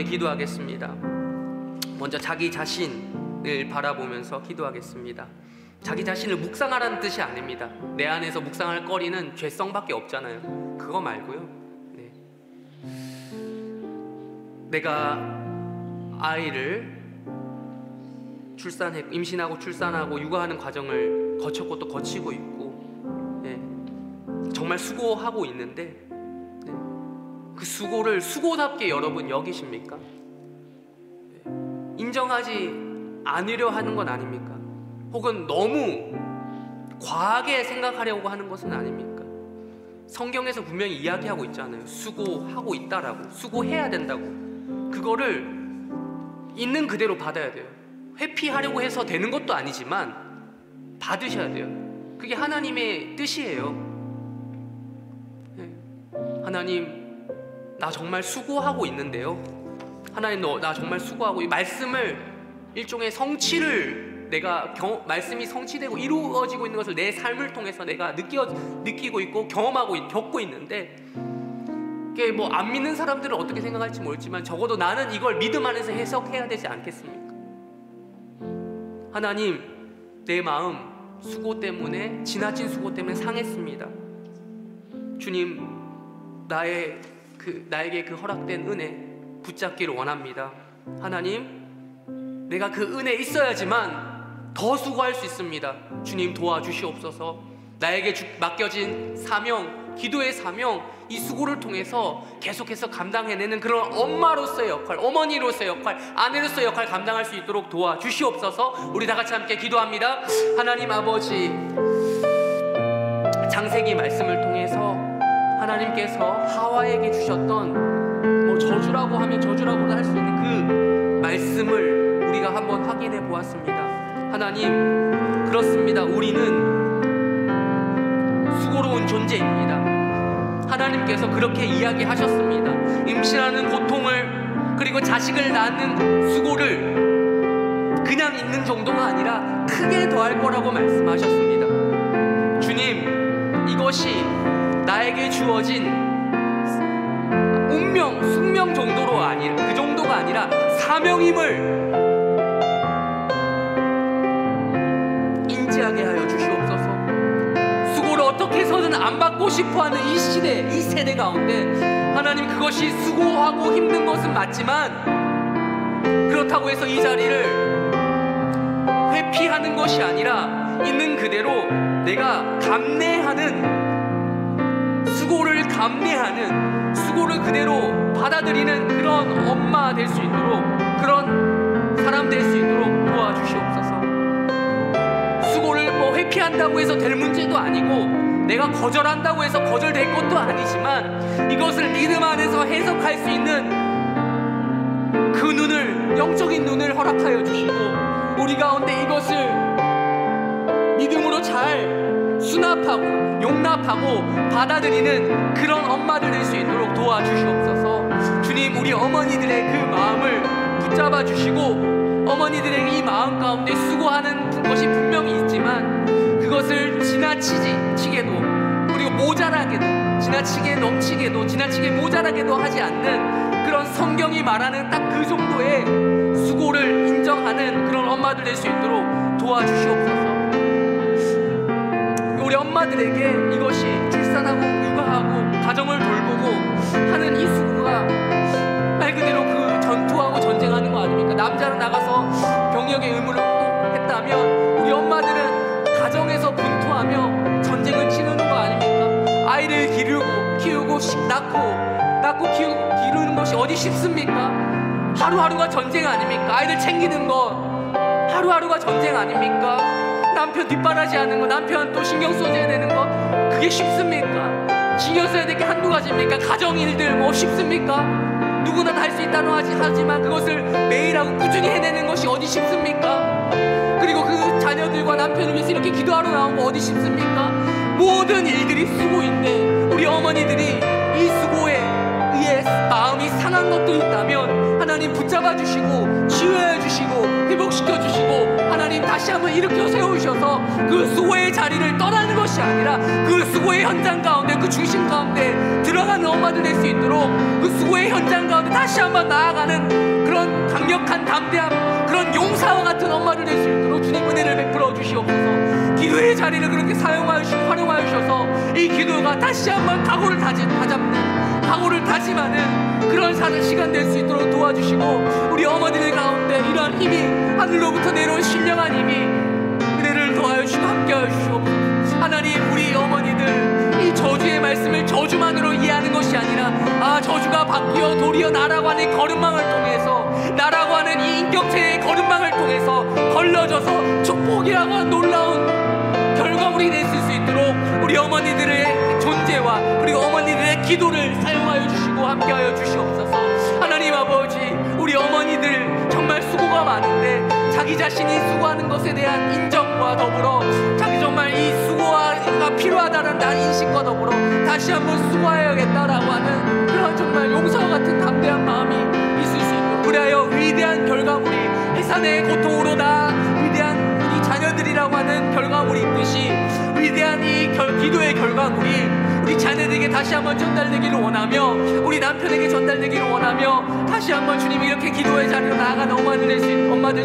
기도하겠습니다. 먼저 자기 자신을 바라보면서 기도하겠습니다. 자기 자신을 묵상하라는 뜻이 아닙니다. 내 안에서 묵상할 거리는 죄성밖에 없잖아요. 그거 말고요. 내가 아이를 임신하고 출산하고 육아하는 과정을 거쳤고 또 거치고 있고, 정말 수고하고 있는데 그 수고를 수고답게 여러분 여기십니까? 인정하지 않으려 하는 건 아닙니까? 혹은 너무 과하게 생각하려고 하는 것은 아닙니까? 성경에서 분명히 이야기하고 있잖아요. 수고하고 있다라고, 수고해야 된다고. 그거를 있는 그대로 받아야 돼요. 회피하려고 해서 되는 것도 아니지만 받으셔야 돼요. 그게 하나님의 뜻이에요. 하나님, 나 정말 수고하고 있는데요, 하나님 나 정말 수고하고 이 말씀을 일종의 성취를 내가 말씀이 성취되고 이루어지고 있는 것을 내 삶을 통해서 내가 느끼고 있고 겪고 있는데, 이게 뭐 안 믿는 사람들은 어떻게 생각할지 모르지만 적어도 나는 이걸 믿음 안에서 해석해야 되지 않겠습니까? 하나님, 내 마음 수고 때문에, 지나친 수고 때문에 상했습니다. 주님, 나에게 그 허락된 은혜 붙잡기를 원합니다. 하나님, 내가 그 은혜 있어야지만 더 수고할 수 있습니다. 주님, 도와주시옵소서. 나에게 맡겨진 사명, 기도의 사명, 이 수고를 통해서 계속해서 감당해내는 그런 엄마로서의 역할, 어머니로서의 역할, 아내로서의 역할 감당할 수 있도록 도와주시옵소서. 우리 다 같이 함께 기도합니다. 하나님 아버지, 창세기 말씀을 통해서 하나님께서 하와에게 주셨던, 뭐 저주라고 하면 저주라고도 할 수 있는 그 말씀을 우리가 한번 확인해 보았습니다. 하나님, 그렇습니다. 우리는 수고로운 존재입니다. 하나님께서 그렇게 이야기하셨습니다. 임신하는 고통을, 그리고 자식을 낳는 수고를 그냥 있는 정도가 아니라 크게 더할 거라고 말씀하셨습니다. 주님, 이것이 나에게 주어진 운명, 숙명 정도로 아니라, 그 정도가 아니라 사명임을 인지하게 하여 주시옵소서. 수고를 어떻게 해서든 안 받고 싶어하는 이 시대, 이 세대 가운데 하나님, 그것이 수고하고 힘든 것은 맞지만 그렇다고 해서 이 자리를 회피하는 것이 아니라 있는 그대로 내가 수고를 감내하는, 수고를 그대로 받아들이는 그런 엄마 될 수 있도록, 그런 사람 될 수 있도록 도와주시옵소서. 수고를 뭐 회피한다고 해서 될 문제도 아니고, 내가 거절한다고 해서 거절될 것도 아니지만, 이것을 믿음 안에서 해석할 수 있는 그 눈을, 영적인 눈을 허락하여 주시고, 우리 가운데 이것을 믿음으로 잘 수납하고 용납하고 받아들이는 그런 엄마들 될 수 있도록 도와주시옵소서. 주님, 우리 어머니들의 그 마음을 붙잡아 주시고, 어머니들의 이 마음 가운데 수고하는 것이 분명히 있지만 그것을 지나치게도, 그리고 모자라게도, 지나치게 넘치게도, 지나치게 모자라게도 하지 않는 그런 성경이 말하는 딱 그 정도의 수고를 인정하는 그런 엄마들 될 수 있도록 도와주시옵소서. 우리 엄마들에게 이것이 출산하고 육아하고 가정을 돌보고 하는 이 수고가 말 그대로 그 전투하고 전쟁하는 거 아닙니까? 남자는 나가서 병역의 의무를 했다면 우리 엄마들은 가정에서 분투하며 전쟁을 치르는 거 아닙니까? 아이를 키우고 낳고 기르는 것이 어디 쉽습니까? 하루하루가 전쟁 아닙니까? 아이들 챙기는 거 하루하루가 전쟁 아닙니까? 남편 뒷바라지 하는 거, 남편 또 신경 써줘야 되는 거, 그게 쉽습니까? 신경 써야 될 게 한두 가지입니까? 가정 일들 뭐 쉽습니까? 누구나 다 할 수 있다는 하지만 그것을 매일 하고 꾸준히 해내는 것이 어디 쉽습니까? 그리고 그 자녀들과 남편을 위해서 이렇게 기도하러 나온 거 어디 쉽습니까? 모든 일들이 수고인데 우리 어머니들이 이 수고에 의해 마음이 상한 것들이 있다면 하나님 붙잡아 주시고 치유해 주시고 회복시켜 주시고, 하나님 다시 한번 일으켜 세우셔서 그 수고의 자리를 떠나는 것이 아니라 그 수고의 현장 가운데, 그 중심 가운데 들어가는 엄마들 될 수 있도록, 그 수고의 현장 가운데 다시 한번 나아가는 그런 강력한 담대함, 그런 용사와 같은 엄마들 될 수 있도록 주님 은혜를 베풀어 주시옵소서. 기도의 자리를 그렇게 활용하여 주셔서 이 기도가 다시 한번 각오를 다짐하는 그런 시간 될 수 있도록 도와주시고, 우리 어머니들 가운데 이러한 힘이, 하늘로부터 내려온 신령한 힘이 은혜를 더하여 주시고 함께하여 주시옵소서. 하나님, 우리 어머니들 이 저주의 말씀을 저주만으로 이해하는 것이 아니라 저주가 바뀌어 도리어 나라고 하는 걸음망을 통해서, 나라고 하는 이 인격체의 걸음망을 통해서 걸러져서 축복이라고 하는 놀라운 결과물이 됐을 수 있도록 우리 어머니들의 존재와 그리고 어머니들의 기도를 사용하여 주시고 함께하여 주시옵소서. 하나님 아버지, 우리 어머니들 정말 수고가 많은데 자기 자신이 수고하는 것에 대한 인정과 더불어 자기 정말 이 수고가 필요하다는 인식과 더불어 다시 한번 수고해야겠다라고 하는 그런 정말 용사와 같은 담대한 마음이 있을 수 있도록, 결과물이 해산의 고통으로 다 위대한 우리 자녀들이라고 하는 결과물이 있듯이 위대한 이 기도의 결과물이 우리 자녀들에게 다시 한번 전달되기를 원하며 우리 남편에게 전달되기를 원하며 다시 한번 주님이 이렇게 기도의 자리로 나아가는 엄마 될 수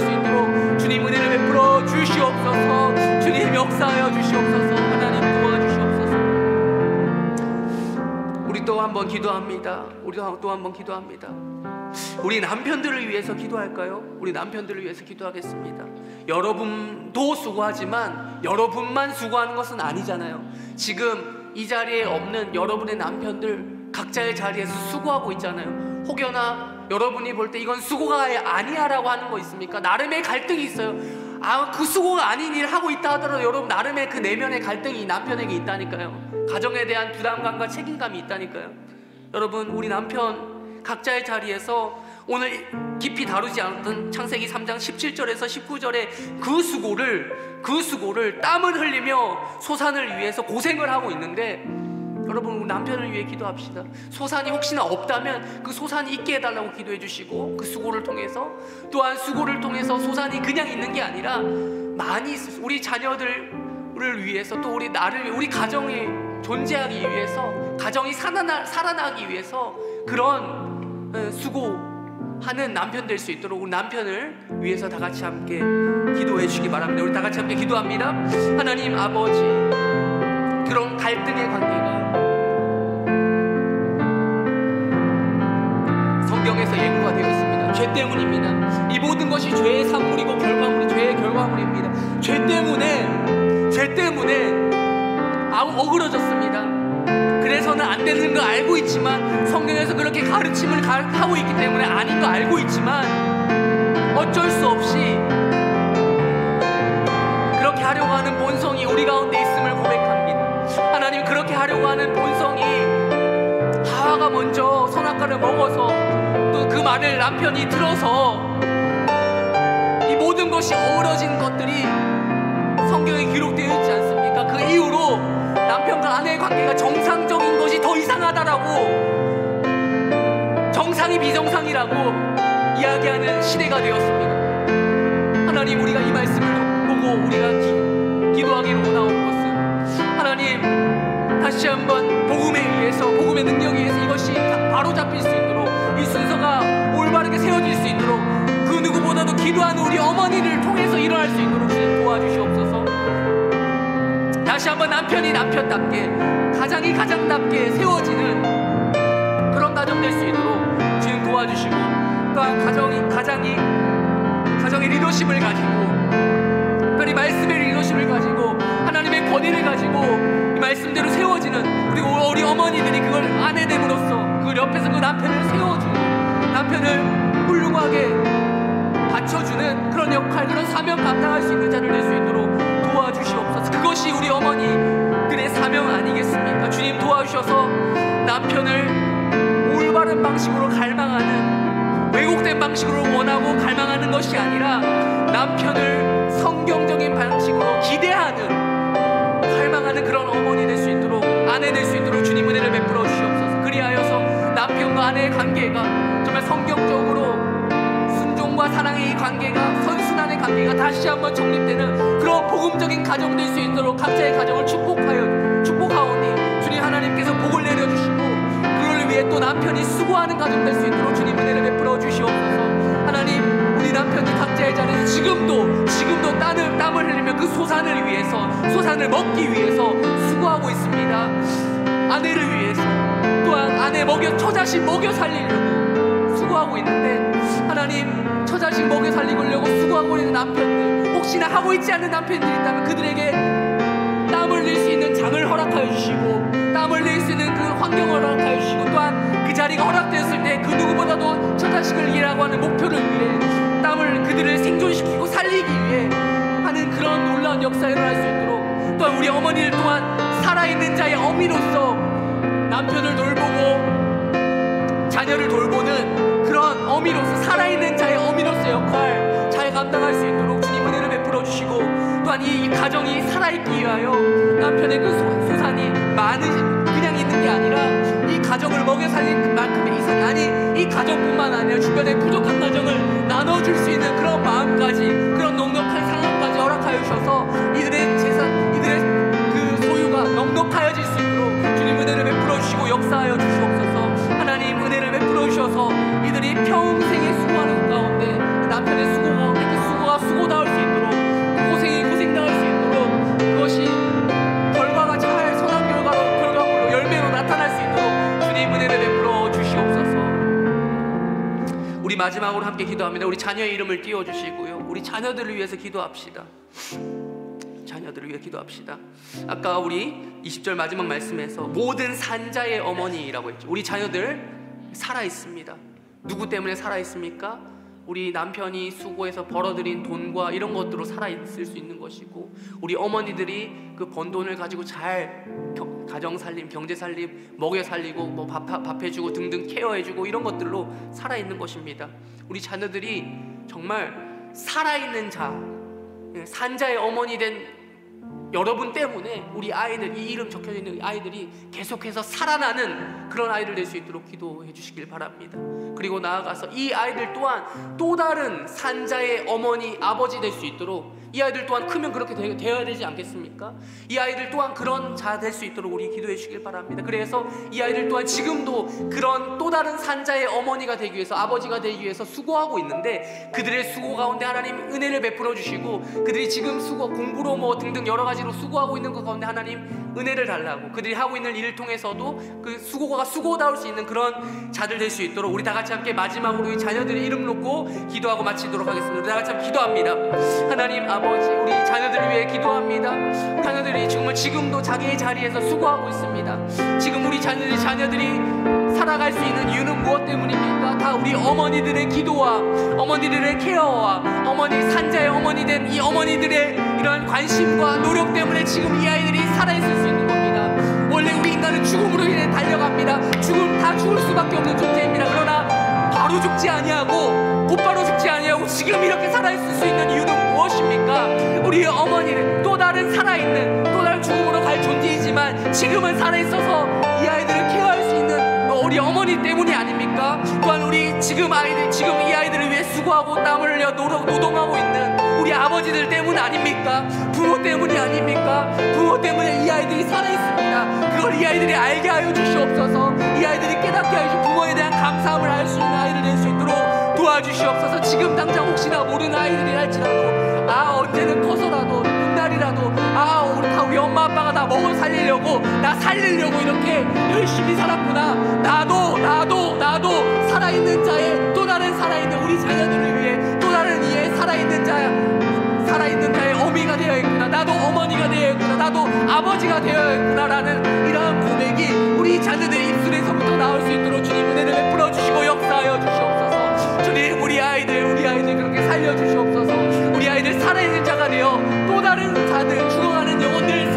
있도록 주님 은혜를 베풀어 주시옵소서. 주님 역사하여 주시옵소서. 하나님 도와주시옵소서. 우리 또 한 번 기도합니다. 우리 또 한 번 기도합니다. 우리 남편들을 위해서 기도할까요? 우리 남편들을 위해서 기도하겠습니다. 여러분도 수고하지만 여러분만 수고하는 것은 아니잖아요. 지금 이 자리에 없는 여러분의 남편들 각자의 자리에서 수고하고 있잖아요. 혹여나 여러분이 볼 때 이건 수고가 아니야 라고 하는 거 있습니까? 나름의 갈등이 있어요. 그 수고가 아닌 일을 하고 있다 하더라도 여러분 나름의 그 내면의 갈등이 남편에게 있다니까요. 가정에 대한 부담감과 책임감이 있다니까요. 여러분 우리 남편 각자의 자리에서 오늘 깊이 다루지 않았던 창세기 3장 17절에서 19절의 그 수고를 땀을 흘리며 소산을 위해서 고생을 하고 있는데 여러분 우리 남편을 위해 기도합시다. 소산이 혹시나 없다면 그 소산이 있게 해달라고 기도해 주시고 그 수고를 통해서 또한 수고를 통해서 소산이 그냥 있는 게 아니라 많이 있을 우리 자녀들을 위해서 또 우리 나를 위해 우리 가정이 존재하기 위해서 가정이 살아나기 위해서 그런 수고하는 남편 될 수 있도록 우리 남편을 위해서 다 같이 함께 기도해 주시기 바랍니다. 우리 다 같이 함께 기도합니다. 하나님 아버지 그런 갈등의 관계가 성경에서 예고가 되어 있습니다. 죄 때문입니다. 이 모든 것이 죄의 산물이고 죄의 결과물입니다. 죄 때문에 어그러졌습니다. 그래서는 안 되는 거 알고 있지만 성경에서 그렇게 가르침을 하고 있기 때문에 아닌 거 알고 있지만 어쩔 수 없이 그렇게 하려고 하는 본성이 우리 가운데 있음을 고백합니다. 하나님 그렇게 하려고 하는 본성이 하와가 먼저 선악과를 먹어서 또 그 말을 남편이 들어서 이 모든 것이 어우러진 것들이 성경에 기록되어 있지 않습니까? 그 이후로 남편과 아내의 관계가 정상적인 것이 더 이상하다라고 정상이 비정상이라고 이야기하는 시대가 되었습니다. 하나님 우리가 이 말씀을 보고 우리가 기도하기를 원하는 것은 하나님 다시 한번 복음에 의해서 복음의 능력에 의해서 이것이 바로 잡힐 수 있도록 이 순서가 올바르게 세워질 수 있도록 그 누구보다도 기도하는 우리 어머니를 통해서 일어날 수 있도록 주님 도와주시옵소서. 다시 한번 남편이 남편답게 가장이 가장답게 세워지는 그런 가정 될 수 있도록 주님 도와주시고 또한 가정이 리더십을 가지고 특별히 말씀의 리더십을 가지고 하나님의 권위를 가지고 이 말씀대로 세워지는 우리 어머니들이 그걸 아내됨으로써 그 옆에서 그 남편을 세워주는 남편을 훌륭하게 받쳐주는 그런 역할 그런 사명 감당할 수 있는 자를 낼 수 있도록 도와주시옵소서. 그것이 우리 어머니들의 사명 아니겠습니까? 주님 도와주셔서 남편을 올바른 방식으로 갈망하는 왜곡된 방식으로 원하고 갈망하는 것이 아니라 남편을 성경적인 방식으로 기대하는 갈망하는 그런 어머니 될 수 있도록 아내 될 수 있도록 주님 은혜를 베풀어 주시옵소서. 그리하여서 남편과 아내의 관계가 정말 성경적으로 순종과 사랑의 이 관계가 선순환의 관계가 다시 한번 정립되는 그런 복음적인 가정 될 수 있도록 각자의 가정을 축복하오니 주님 하나님께서 복을 내려주시고 그를 위해 또 남편이 수고하는 가정 될 수 있도록 주님 은혜를 베풀어 주시옵소서. 하나님 우리 남편들 각자의 자리에서 지금도 땀을 흘리며 그 소산을 위해서 소산을 먹기 위해서 수고하고 있습니다. 아내를 위해서 또한 아내 처자식 먹여 살리려고 수고하고 있는데 하나님 처자식 먹여 살리려고 수고하고 있는 남편들 혹시나 하고 있지 않는 남편들이 있다면 그들에게 땀 흘릴 수 있는 장을 허락하여 주시고 땀 흘릴 수 있는 그 환경을 허락하여 주시고 또한 그 자리가 허락되었을 때 그 누구보다도 처자식을 위하고 하는 목표를 위해 땀을 그들을 생존시키고 살리기 위해 하는 그런 놀라운 역사가 일어날 수 있도록 또한 우리 어머니들 또한 살아있는 자의 어미로서 남편을 돌보고 자녀를 돌보는 그런 어미로서 살아있는 자의 어미로서 역할 잘 감당할 수 있도록 주님 은혜를 베풀어 주시고 또한 이 가정이 살아있기 위하여 남편의 그 소산이 그냥 있는 게 아니라 이 가정을 먹여 살릴 만큼의 이상이 아니 이 가정뿐만 아니라 주변의 부족한 가정을 나눠줄 수 있는 그런 마음까지, 그런 넉넉한 상황까지 허락하여 주셔서 이들의 재산, 이들의 그 소유가 넉넉하여질 수 있도록 주님 은혜를 베풀어 주시고 역사하여 주시옵소서. 하나님 은혜를 베풀어 주셔서 이들이 평생에 수고하는 가운데 남편의 수고 가운데 그 수고가 수고다울 수 있도록, 고생이 고생다울 수 있도록, 그것이 결과가 잘 선한 결과물로 열매로 나타날 수 있도록 주님 은혜를 베풀어 주시옵소서. 우리 마지막으로 함께 기도합니다. 우리 자녀의 이름을 띄워주시고요, 우리 자녀들을 위해서 기도합시다. 자녀들을 위해 기도합시다. 아까 우리 20절 마지막 말씀에서 모든 산자의 어머니라고 했죠. 우리 자녀들 살아있습니다. 누구 때문에 살아있습니까? 우리 남편이 수고해서 벌어들인 돈과 이런 것들로 살아있을 수 있는 것이고, 우리 어머니들이 그 번 돈을 가지고 잘 가정살림, 경제살림, 먹여살리고 뭐 밥 해주고 등등 케어해주고 이런 것들로 살아있는 것입니다. 우리 자녀들이 정말 살아있는 자, 산자의 어머니 된 여러분 때문에 우리 아이들, 이 이름 적혀져 있는 아이들이 계속해서 살아나는 그런 아이들 될 수 있도록 기도해 주시길 바랍니다. 그리고 나아가서 이 아이들 또한 또 다른 산자의 어머니, 아버지 될 수 있도록, 이 아이들 또한 크면 그렇게 되어야 되지 않겠습니까? 이 아이들 또한 그런 자 될 수 있도록 우리 기도해 주시길 바랍니다. 그래서 이 아이들 또한 지금도 그런 또 다른 산자의 어머니가 되기 위해서, 아버지가 되기 위해서 수고하고 있는데, 그들의 수고 가운데 하나님 은혜를 베풀어 주시고, 그들이 지금 수고, 공부로 뭐 등등 여러 가지로 수고하고 있는 것 가운데 하나님 은혜를 달라고, 그들이 하고 있는 일을 통해서도 그 수고가 수고다울 수 있는 그런 자들 될 수 있도록 우리 다 같이 함께 마지막으로 이 자녀들의 이름 놓고 기도하고 마치도록 하겠습니다. 우리 다 같이 함께 기도합니다. 하나님 아버지, 우리 자녀들을 위해 기도합니다. 자녀들이 정말 지금도 자기의 자리에서 수고하고 있습니다. 지금 우리 자녀들이 살아갈 수 있는 이유는 무엇 때문입니까? 다 우리 어머니들의 기도와 어머니들의 케어와 어머니, 산자의 어머니 된 이 어머니들의 이런 관심과 노력 때문에 지금 이 아이들이 살아있을 수 있는 겁니다. 원래 우리 인간은 죽음으로 인해 달려갑니다. 다 죽을 수밖에 없는 존재입니다. 그러나 바로 죽지 아니하고, 곧바로 죽지 아니하고 지금 이렇게 살아있을 수 있는 이유는 무엇입니까? 우리 어머니는 또 다른 살아있는, 또 다른 죽음으로 갈 존재이지만 지금은 살아있어서 이 아이들을 케어할 수 있는 우리 어머니 때문이 아닙니까? 또한 우리 지금 이 아이들을 위해 수고하고 땀을 흘려 노동하고 있는 우리 아버지들 때문 아닙니까? 부모 때문이 아닙니까? 부모 때문에 이 아이들이 살아있습니다. 그걸 이 아이들이 알게 하여 주시옵소서. 이 아이들이 깨닫게 하여 주시고 부모에 대한 감사함을 알 수 있는 아이들 될 수 있도록 도와주시옵소서. 지금 당장 혹시나 모르는 아이들이랄지라도 언제는 커서라도, 훗날이라도 우리 엄마 아빠가 나 먹어 살리려고, 나 살리려고 이렇게 열심히 살았구나. 나도 살아있는 자의, 또 다른 살아있는 우리 자녀들을 위해 또 다른 이의 살아있는 자의 어미가 되어 있구나. 나도 어머니가 되어 있구나. 나도 아버지가 되어 있구나라는 이러한 고백이 우리 자녀들의 입술에서부터 나올 수 있도록 주님 은혜를 베풀어 주시고 역사하여 주시옵소서. 주님, 우리 아이들 그렇게 살려 주시옵소서. 우리 아이들 살아있는 자가 되어 또 다른 자들, 죽어가는 영혼들을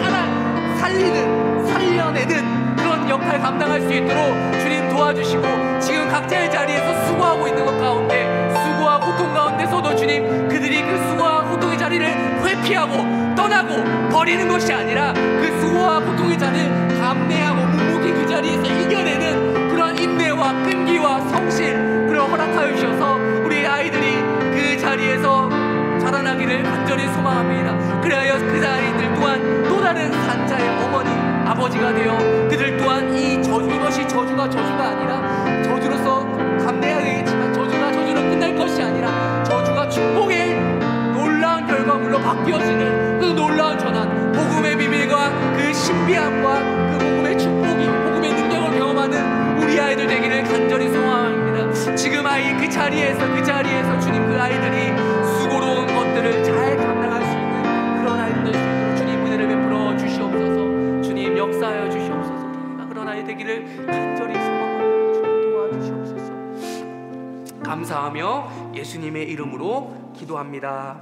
살려내는 그런 역할 감당할 수 있도록 주님 도와주시고, 지금 각자의 자리에서 수고하고 있는 것 가운데, 수고와 고통 가운데서도 주님, 그들이 그 수고와 고통의 자리를 회피하고 떠나고 버리는 것이 아니라 그 수고와 고통의 자리를 감내하고 묵묵히 그 자리에서 이겨내는 그런 인내와 끈기와 성실, 그런 허락하여 주셔서 우리 아이들이 그 자리에서 자라나기를 간절히 소망합니다. 그래야 그 아이들 또한 또 다른 산자의 어머니, 아버지가 되어 그들 또한 이것이 저주가 아니라, 저주로서 감내해야 되겠지만 저주로 끝날 것이 아니라 저주가 축복의 놀라운 결과물로 바뀌어지는 그 놀라운 전환, 복음의 비밀과 그 신비함과 그 복음의 축복이, 복음의 능력을 경험하는 우리 아이들 되기를 간절히 소망합니다. 지금 그 자리에서 주님, 그 아이들이 수고로운 것들을 잘 감당할 수 있는 그런 아이들 될 수 있도록 주님 은혜를 베풀어 주시옵소서. 주님 역사하여 주시옵소서. 그런 아이 되기를 간절히 소망하며 주님 도와주시옵소서. 감사하며 예수님의 이름으로 기도합니다.